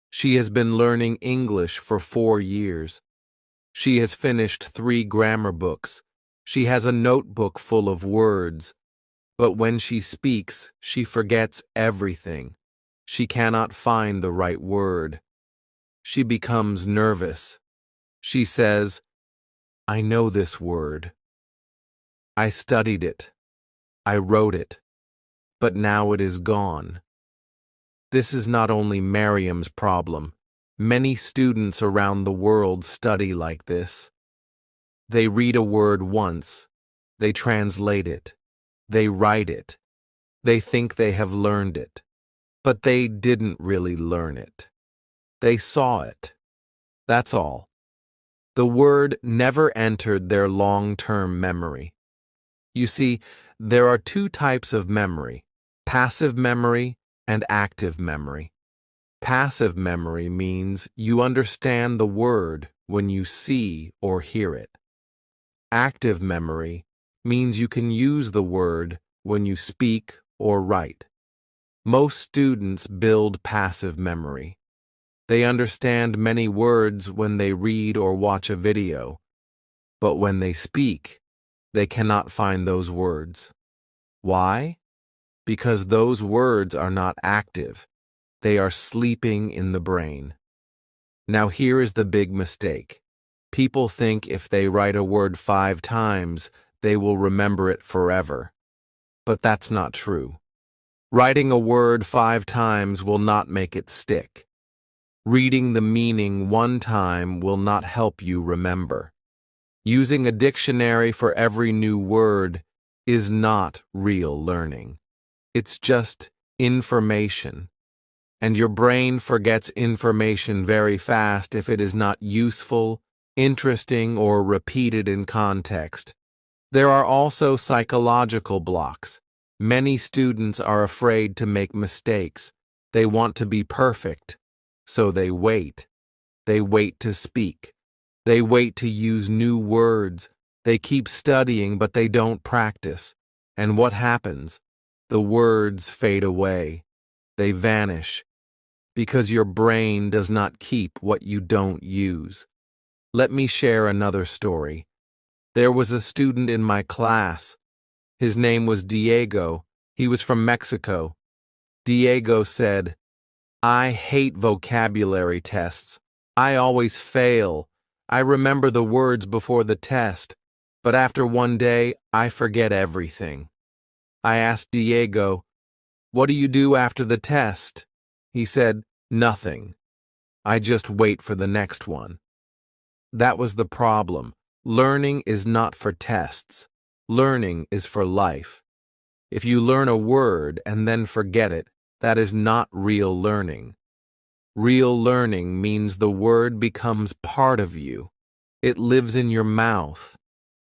She has been learning English for 4 years. She has finished 3 grammar books. She has a notebook full of words. But when she speaks, she forgets everything. She cannot find the right word. She becomes nervous. She says, I know this word. I studied it. I wrote it. But now it is gone. This is not only Mariam's problem. Many students around the world study like this. They read a word once. They translate it. They write it. They think they have learned it. But they didn't really learn it. They saw it. That's all. The word never entered their long-term memory. You see, there are 2 types of memory, passive memory and active memory. Passive memory means you understand the word when you see or hear it. Active memory means you can use the word when you speak or write. Most students build passive memory. They understand many words when they read or watch a video, but when they speak, they cannot find those words. Why? Because those words are not active. They are sleeping in the brain. Now here is the big mistake. People think if they write a word 5 times, they will remember it forever. But that's not true. Writing a word 5 times will not make it stick. Reading the meaning 1 time will not help you remember. Using a dictionary for every new word is not real learning. It's just information. And your brain forgets information very fast if it is not useful, interesting, or repeated in context. There are also psychological blocks. Many students are afraid to make mistakes. They want to be perfect. So they wait. They wait to speak. They wait to use new words. They keep studying, but they don't practice. And what happens? The words fade away. They vanish. Because your brain does not keep what you don't use. Let me share another story. There was a student in my class. His name was Diego. He was from Mexico. Diego said, "I hate vocabulary tests. I always fail. I remember the words before the test, but after one day, I forget everything." I asked Diego, "What do you do after the test?" He said, "Nothing. I just wait for the next one." That was the problem. Learning is not for tests. Learning is for life. If you learn a word and then forget it, that is not real learning. Real learning means the word becomes part of you. It lives in your mouth.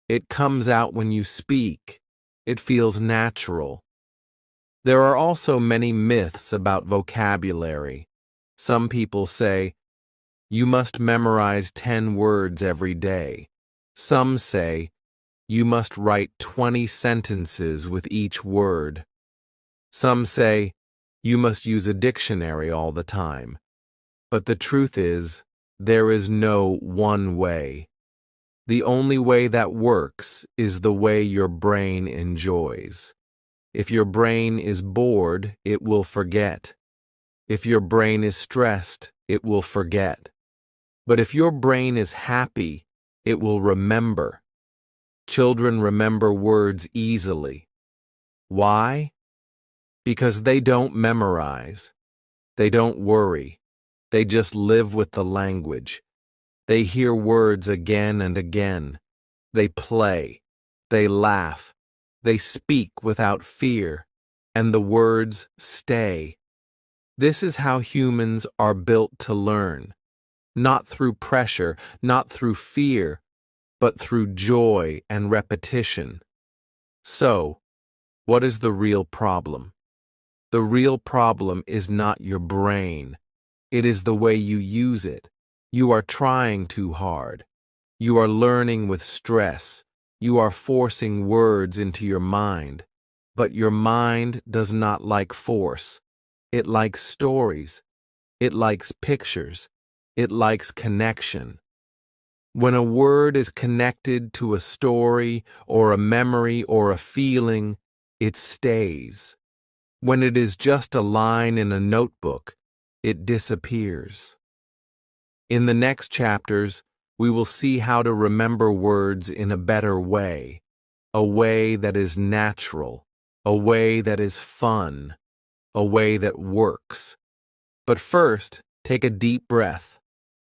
It comes out when you speak. It feels natural. There are also many myths about vocabulary. Some people say, you must memorize 10 words every day. Some say, you must write 20 sentences with each word. Some say, you must use a dictionary all the time. But the truth is, there is no one way. The only way that works is the way your brain enjoys. If your brain is bored, it will forget. If your brain is stressed, it will forget. But if your brain is happy, it will remember. Children remember words easily. Why? Because they don't memorize. They don't worry. They just live with the language. They hear words again and again. They play. They laugh. They speak without fear. And the words stay. This is how humans are built to learn. Not through pressure, not through fear, but through joy and repetition. So, what is the real problem? The real problem is not your brain. It is the way you use it. You are trying too hard. You are learning with stress. You are forcing words into your mind. But your mind does not like force. It likes stories. It likes pictures. It likes connection. When a word is connected to a story or a memory or a feeling, it stays. When it is just a line in a notebook, it disappears. In the next chapters, we will see how to remember words in a better way, a way that is natural, a way that is fun, a way that works. But first, take a deep breath.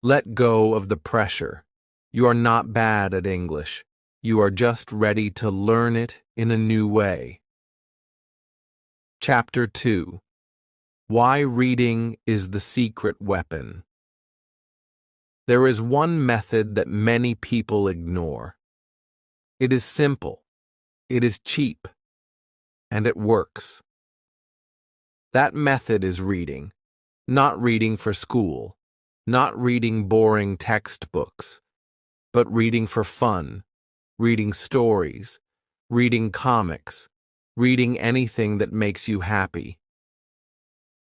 Let go of the pressure. You are not bad at English. You are just ready to learn it in a new way. Chapter 2. Why Reading is the Secret Weapon. There is one method that many people ignore. It is simple, it is cheap, and it works. That method is reading. Not reading for school, not reading boring textbooks, but reading for fun, reading stories, reading comics, reading anything that makes you happy.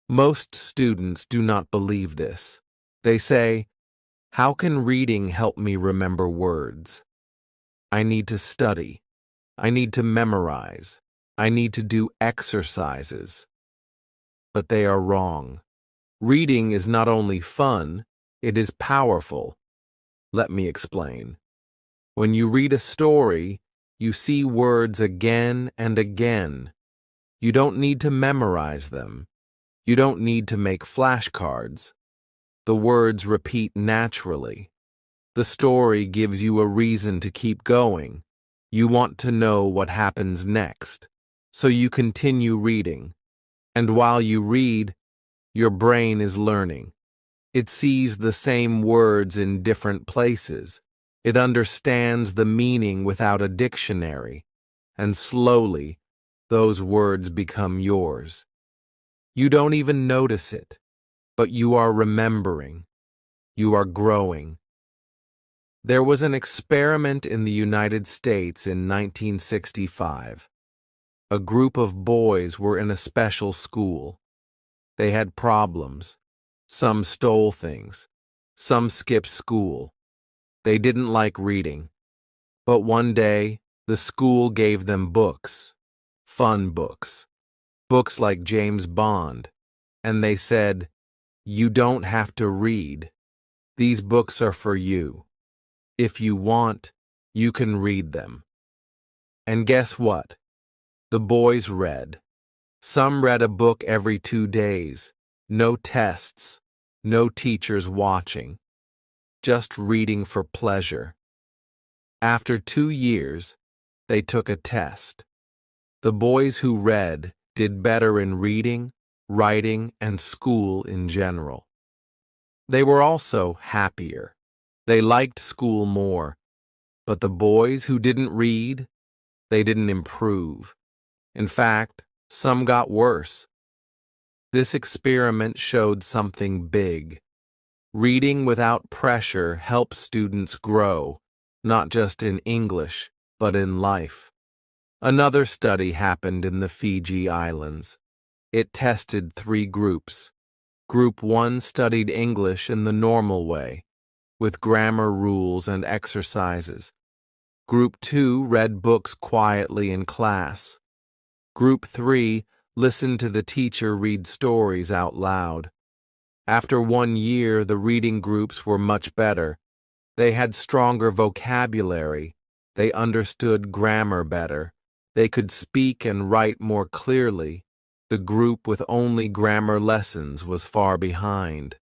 Most students do not believe this. They say, how can reading help me remember words? I need to study. I need to memorize. I need to do exercises. But they are wrong. Reading is not only fun, it is powerful. Let me explain. When you read a story, you see words again and again. You don't need to memorize them. You don't need to make flashcards. The words repeat naturally. The story gives you a reason to keep going. You want to know what happens next, so you continue reading. And while you read, your brain is learning. It sees the same words in different places. It understands the meaning without a dictionary. And slowly, those words become yours. You don't even notice it. but you are remembering. You are growing. There was an experiment in the United States in 1965. A group of boys were in a special school. They had problems. Some stole things. Some skipped school. They didn't like reading. But one day, the school gave them books. Fun books. Books like James Bond. And they said, "You don't have to read. These books are for you. If you want, you can read them." And guess what? The boys read. Some read a book every 2 days. No tests. No teachers watching. Just reading for pleasure. After 2 years, they took a test. The boys who read did better in reading, writing, and school in general. They were also happier. They liked school more. But the boys who didn't read, they didn't improve. In fact, some got worse. This experiment showed something big. Reading without pressure helps students grow, not just in English, but in life. Another study happened in the Fiji Islands. It tested 3 groups. Group 1 studied English in the normal way, with grammar rules and exercises. Group 2 read books quietly in class. Group 3 listened to the teacher read stories out loud. After 1 year, the reading groups were much better. They had stronger vocabulary. They understood grammar better. They could speak and write more clearly. The group with only grammar lessons was far behind.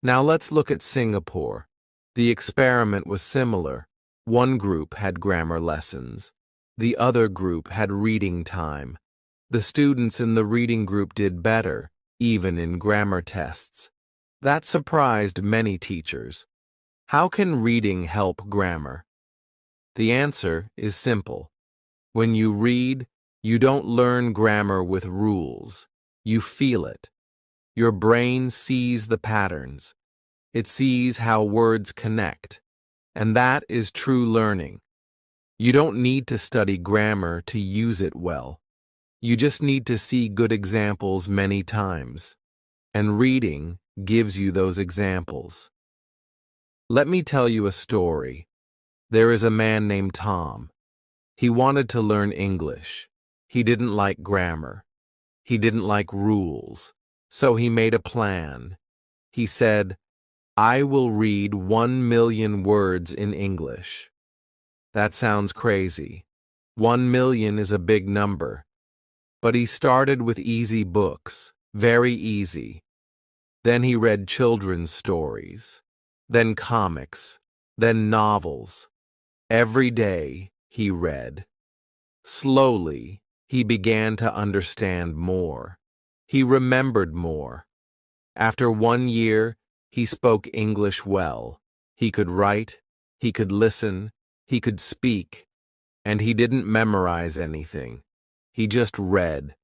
Now let's look at Singapore. The experiment was similar. One group had grammar lessons. The other group had reading time. The students in the reading group did better, even in grammar tests. That surprised many teachers. How can reading help grammar? The answer is simple. When you read, you don't learn grammar with rules. You feel it. Your brain sees the patterns. It sees how words connect. And that is true learning. You don't need to study grammar to use it well. You just need to see good examples many times. And reading gives you those examples. Let me tell you a story. There is a man named Tom. He wanted to learn English. He didn't like grammar. He didn't like rules. So he made a plan. He said, "I will read 1 million words in English." That sounds crazy. 1 million is a big number. But he started with easy books, very easy. Then he read children's stories, then comics, then novels. Every day he read. Slowly, he began to understand more. He remembered more. After 1 year, he spoke English well. He could write, he could listen, he could speak, and he didn't memorize anything. He just read.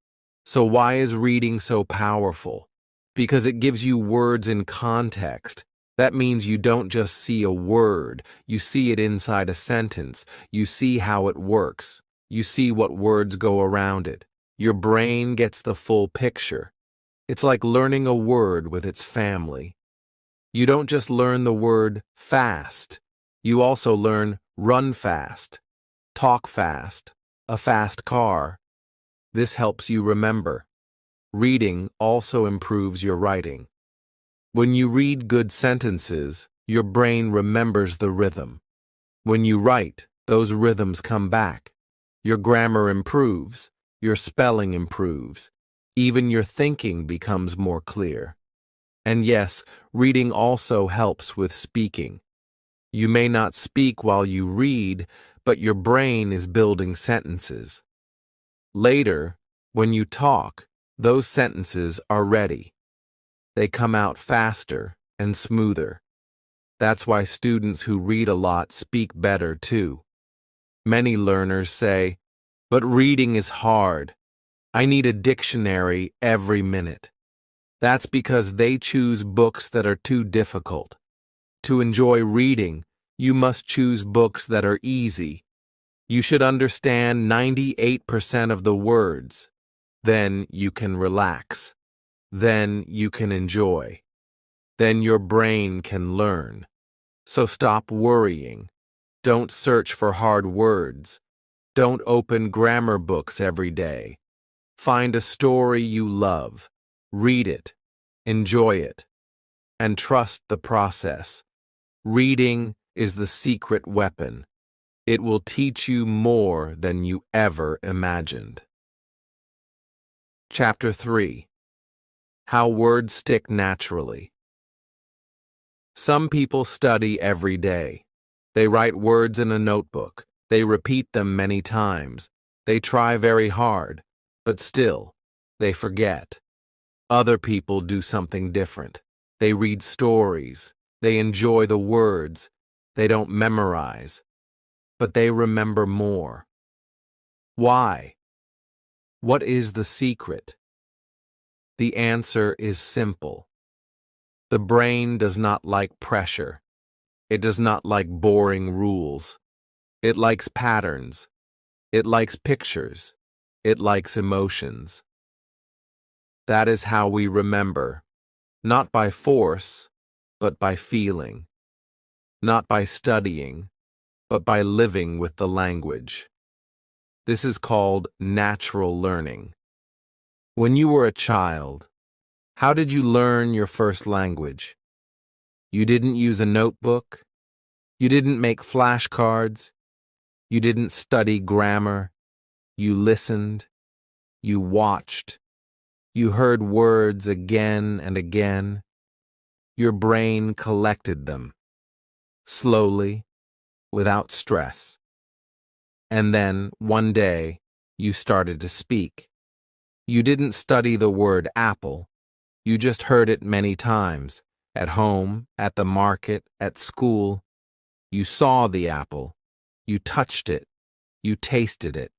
So why is reading so powerful? Because it gives you words in context. That means you don't just see a word, you see it inside a sentence. You see how it works. You see what words go around it. Your brain gets the full picture. It's like learning a word with its family. You don't just learn the word fast. You also learn run fast, talk fast, a fast car. This helps you remember. Reading also improves your writing. When you read good sentences, your brain remembers the rhythm. When you write, those rhythms come back. Your grammar improves, your spelling improves, even your thinking becomes more clear. And yes, reading also helps with speaking. You may not speak while you read, but your brain is building sentences. Later, when you talk, those sentences are ready. They come out faster and smoother. That's why students who read a lot speak better too. Many learners say, "But reading is hard. I need a dictionary every minute." That's because they choose books that are too difficult. To enjoy reading, you must choose books that are easy. You should understand 98% of the words. Then you can relax. Then you can enjoy. Then your brain can learn. So stop worrying. Don't search for hard words. Don't open grammar books every day. Find a story you love. Read it. Enjoy it. And trust the process. Reading is the secret weapon. It will teach you more than you ever imagined. Chapter 3. How words stick naturally. Some people study every day. They write words in a notebook. They repeat them many times. They try very hard, but still, they forget. Other people do something different. They read stories. They enjoy the words. They don't memorize, but they remember more. Why? What is the secret? The answer is simple. The brain does not like pressure. It does not like boring rules. It likes patterns. It likes pictures. It likes emotions. That is how we remember, not by force, but by feeling. Not by studying, but by living with the language. This is called natural learning. When you were a child, how did you learn your first language? You didn't use a notebook. You didn't make flashcards. You didn't study grammar. You listened. You watched. You heard words again and again. Your brain collected them, slowly, without stress. And then, one day, you started to speak. You didn't study the word apple. You just heard it many times, at home, at the market, at school. You saw the apple. You touched it. You tasted it.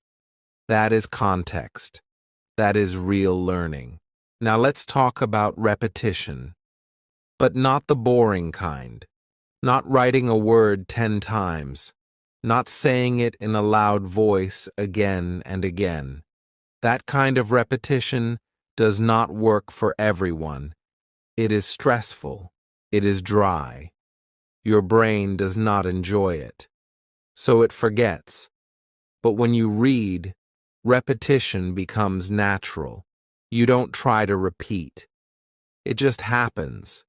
That is context. That is real learning. Now let's talk about repetition. But not the boring kind. Not writing a word 10 times. Not saying it in a loud voice again and again. That kind of repetition does not work for everyone. It is stressful. It is dry. Your brain does not enjoy it. So it forgets. But when you read, repetition becomes natural. You don't try to repeat. It just happens.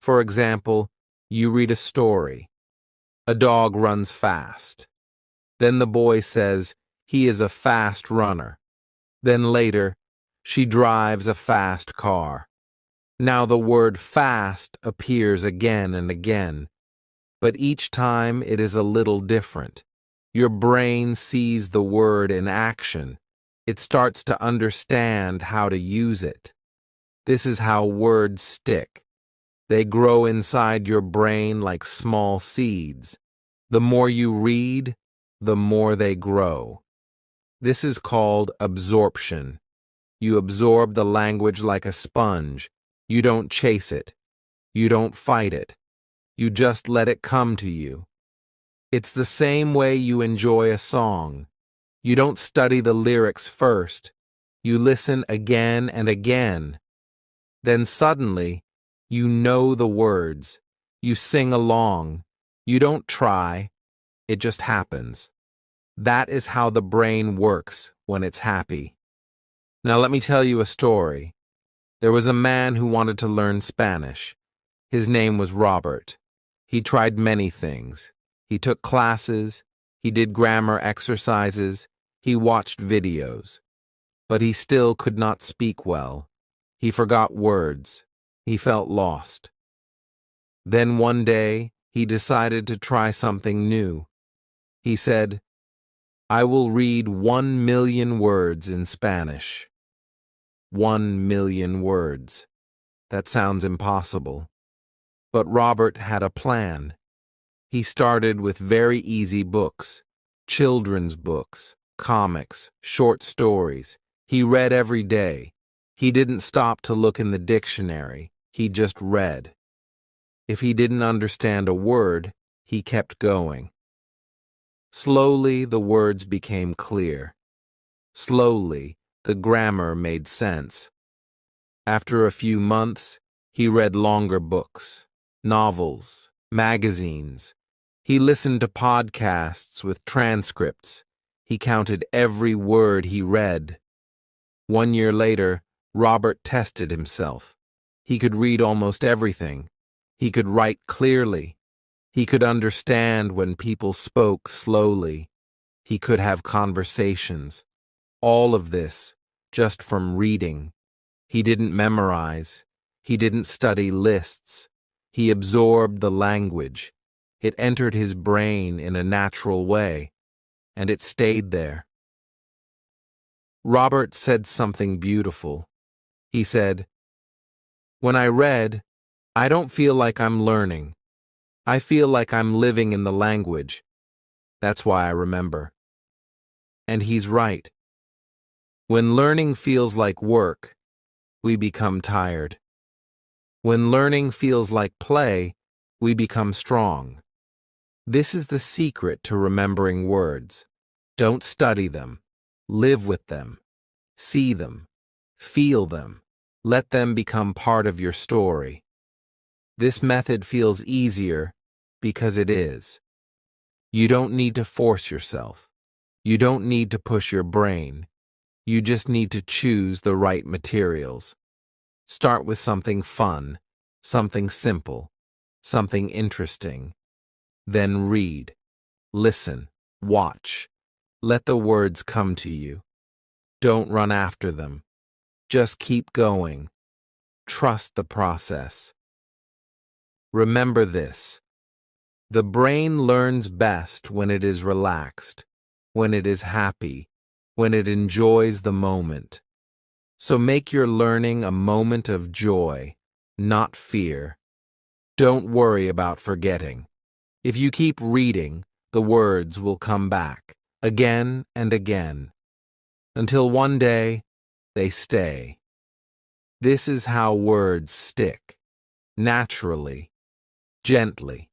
For example, you read a story. A dog runs fast. Then the boy says, he is a fast runner. Then later, she drives a fast car. Now the word fast appears again and again, but each time it is a little different. Your brain sees the word in action. It starts to understand how to use it. This is how words stick. They grow inside your brain like small seeds. The more you read, the more they grow. This is called absorption. You absorb the language like a sponge. You don't chase it. You don't fight it. You just let it come to you. It's the same way you enjoy a song. You don't study the lyrics first. You listen again and again. Then suddenly, you know the words. You sing along. You don't try. It just happens. That is how the brain works when it's happy. Now let me tell you a story. There was a man who wanted to learn Spanish. His name was Robert. He tried many things. He took classes. He did grammar exercises. He watched videos. But he still could not speak well. He forgot words. He felt lost. Then one day, he decided to try something new. He said, I will read 1 million words in Spanish. 1 million words. That sounds impossible. But Robert had a plan. He started with very easy books, children's books, comics, short stories. He read every day. He didn't stop to look in the dictionary, he just read. If he didn't understand a word, he kept going. Slowly, the words became clear. Slowly, the grammar made sense. After a few months, he read longer books, novels, magazines. He listened to podcasts with transcripts. He counted every word he read. 1 year later, Robert tested himself. He could read almost everything. He could write clearly. He could understand when people spoke slowly. He could have conversations. All of this just from reading. He didn't memorize. He didn't study lists. He absorbed the language. It entered his brain in a natural way, and it stayed there. Robert said something beautiful. He said, "When I read, I don't feel like I'm learning. I feel like I'm living in the language. That's why I remember." And he's right. When learning feels like work, we become tired. When learning feels like play, we become strong. This is the secret to remembering words. Don't study them. Live with them. See them. Feel them. Let them become part of your story. This method feels easier because it is. You don't need to force yourself. You don't need to push your brain. You just need to choose the right materials. Start with something fun, something simple, something interesting. Then read, listen, watch. Let the words come to you. Don't run after them. Just keep going. Trust the process. Remember this. The brain learns best when it is relaxed, when it is happy, when it enjoys the moment. So make your learning a moment of joy, not fear. Don't worry about forgetting. If you keep reading, the words will come back, again and again, until one day they stay. This is how words stick, naturally, gently,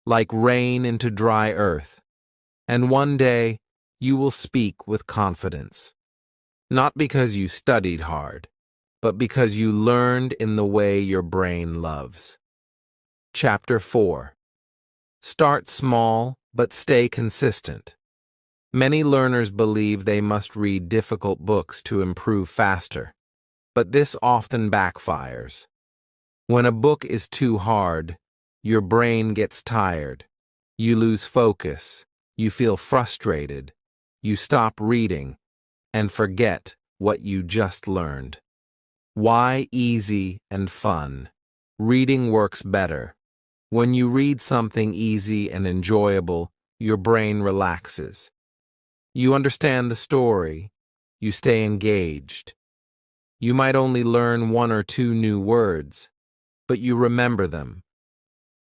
like rain into dry earth, and one day you will speak with confidence. Not because you studied hard, but because you learned in the way your brain loves. Chapter 4. Start small, but stay consistent. Many learners believe they must read difficult books to improve faster, but this often backfires. When a book is too hard, your brain gets tired. You lose focus. You feel frustrated. You stop reading and forget what you just learned. Why easy and fun? Reading works better. When you read something easy and enjoyable, your brain relaxes. You understand the story. You stay engaged. You might only learn 1 or 2 new words, but you remember them.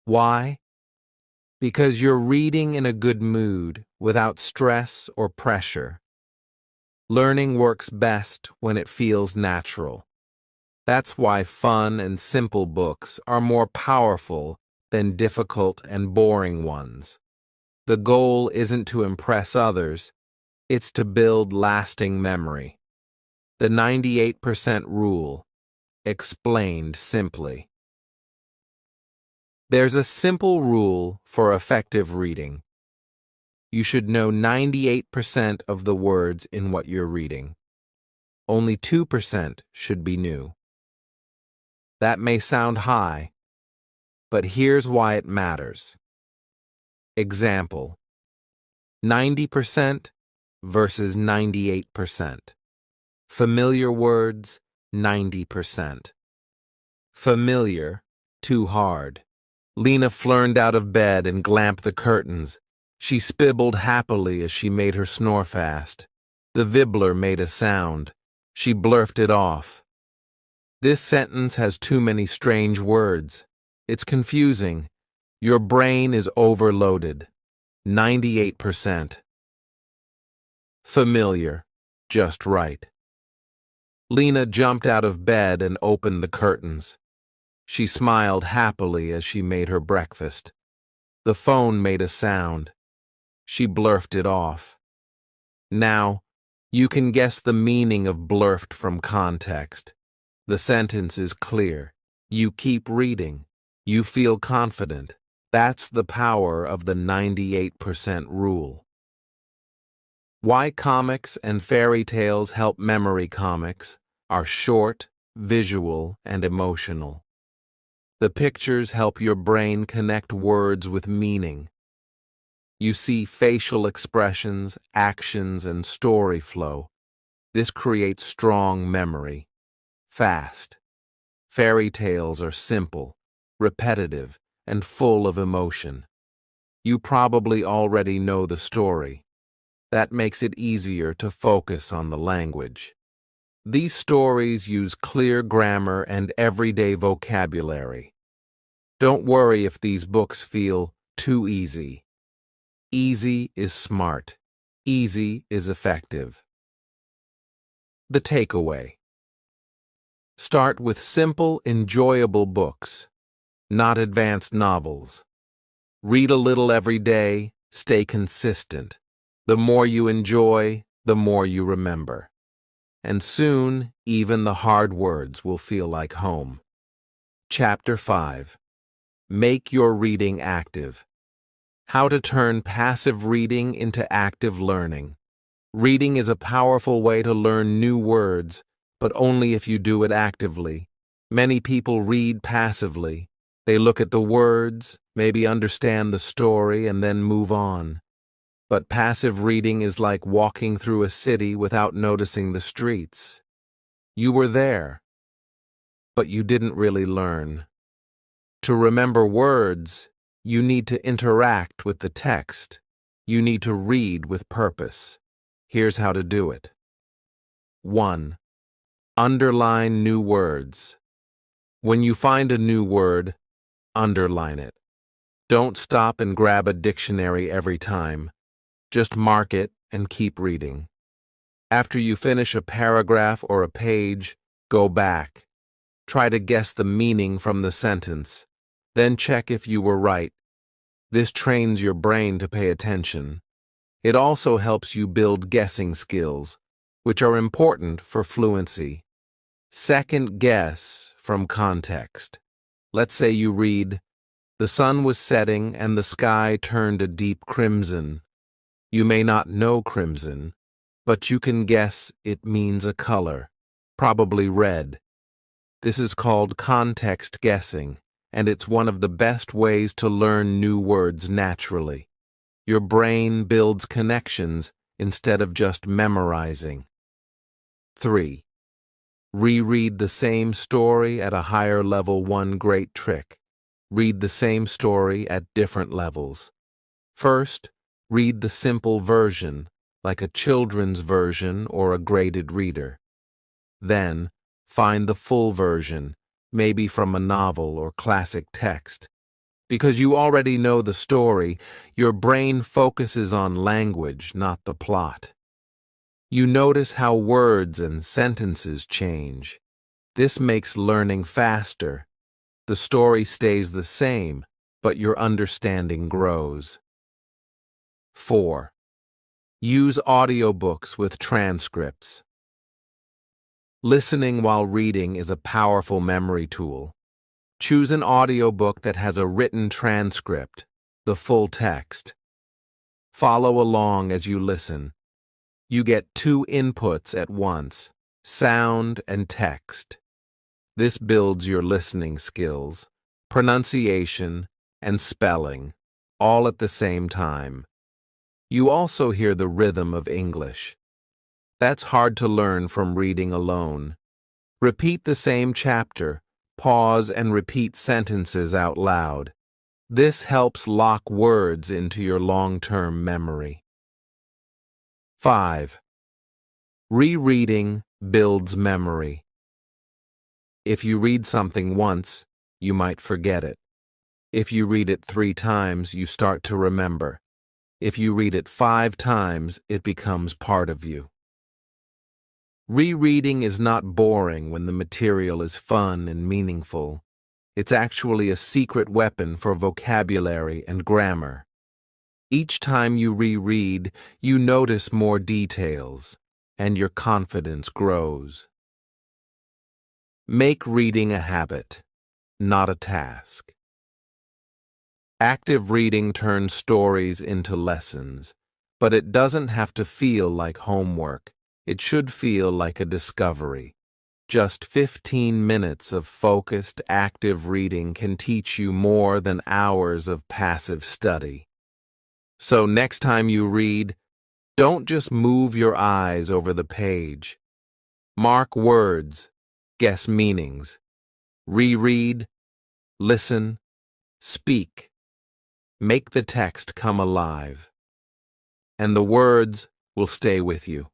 Why? Because you're reading in a good mood, without stress or pressure. Learning works best when it feels natural. That's why fun and simple books are more powerful than difficult and boring ones. The goal isn't to impress others, it's to build lasting memory. The 98% rule, explained simply. There's a simple rule for effective reading. You should know 98% of the words in what you're reading. Only 2% should be new. That may sound high, but here's why it matters. Example: 90% versus 98%. Familiar words, 90%. Familiar, too hard. Lena flirted out of bed and glamped the curtains. She spibbled happily as she made her snore fast. The Vibbler made a sound. She blurfed it off. This sentence has too many strange words. It's confusing. Your brain is overloaded. 98%. Familiar, just right. Lena jumped out of bed and opened the curtains. She smiled happily as she made her breakfast. The phone made a sound. She blurfed it off. Now, you can guess the meaning of blurfed from context. The sentence is clear. You keep reading. You feel confident. That's the power of the 98% rule. Why comics and fairy tales help memory. Comics are short, visual, and emotional. The pictures help your brain connect words with meaning. You see facial expressions, actions, and story flow. This creates strong memory. Fast. Fairy tales are simple, repetitive, and full of emotion. You probably already know the story. That makes it easier to focus on the language. These stories use clear grammar and everyday vocabulary. Don't worry if these books feel too easy. Easy is smart. Easy is effective. The takeaway. Start with simple, enjoyable books, not advanced novels. Read a little every day, stay consistent. The more you enjoy, the more you remember. And soon, even the hard words will feel like home. Chapter 5. Make your reading active. How to turn passive reading into active learning. Reading is a powerful way to learn new words, but only if you do it actively. Many people read passively. They look at the words, maybe understand the story, and then move on. But passive reading is like walking through a city without noticing the streets. You were there, but you didn't really learn. To remember words, you need to interact with the text. You need to read with purpose. Here's how to do it. 1. Underline new words. When you find a new word, underline it. Don't stop and grab a dictionary every time. Just mark it and keep reading. After you finish a paragraph or a page, go back. Try to guess the meaning from the sentence. Then check if you were right. This trains your brain to pay attention. It also helps you build guessing skills, which are important for fluency. Second guess from context. Let's say you read, "The sun was setting and the sky turned a deep crimson." You may not know crimson, but you can guess it means a color, probably red. This is called context guessing, and it's one of the best ways to learn new words naturally. Your brain builds connections instead of just memorizing. 3. Reread the same story at a higher level. One great trick. Read the same story at different levels. First, read the simple version, like a children's version or a graded reader. Then, find the full version, maybe from a novel or classic text. Because you already know the story, your brain focuses on language, not the plot. You notice how words and sentences change. This makes learning faster. The story stays the same, but your understanding grows. 4. Use audiobooks with transcripts. Listening while reading is a powerful memory tool. Choose an audiobook that has a written transcript, the full text. Follow along as you listen. You get 2 inputs at once, sound and text. This builds your listening skills, pronunciation, and spelling, all at the same time. You also hear the rhythm of English. That's hard to learn from reading alone. Repeat the same chapter, pause and repeat sentences out loud. This helps lock words into your long-term memory. 5. Rereading builds memory. If you read something once, you might forget it. If you read it 3 times, you start to remember. If you read it 5 times, it becomes part of you. Rereading is not boring when the material is fun and meaningful. It's actually a secret weapon for vocabulary and grammar. Each time you reread, you notice more details, and your confidence grows. Make reading a habit, not a task. Active reading turns stories into lessons, but it doesn't have to feel like homework. It should feel like a discovery. Just 15 minutes of focused, active reading can teach you more than hours of passive study. So next time you read, don't just move your eyes over the page. Mark words, guess meanings, reread, listen, speak. Make the text come alive, and the words will stay with you.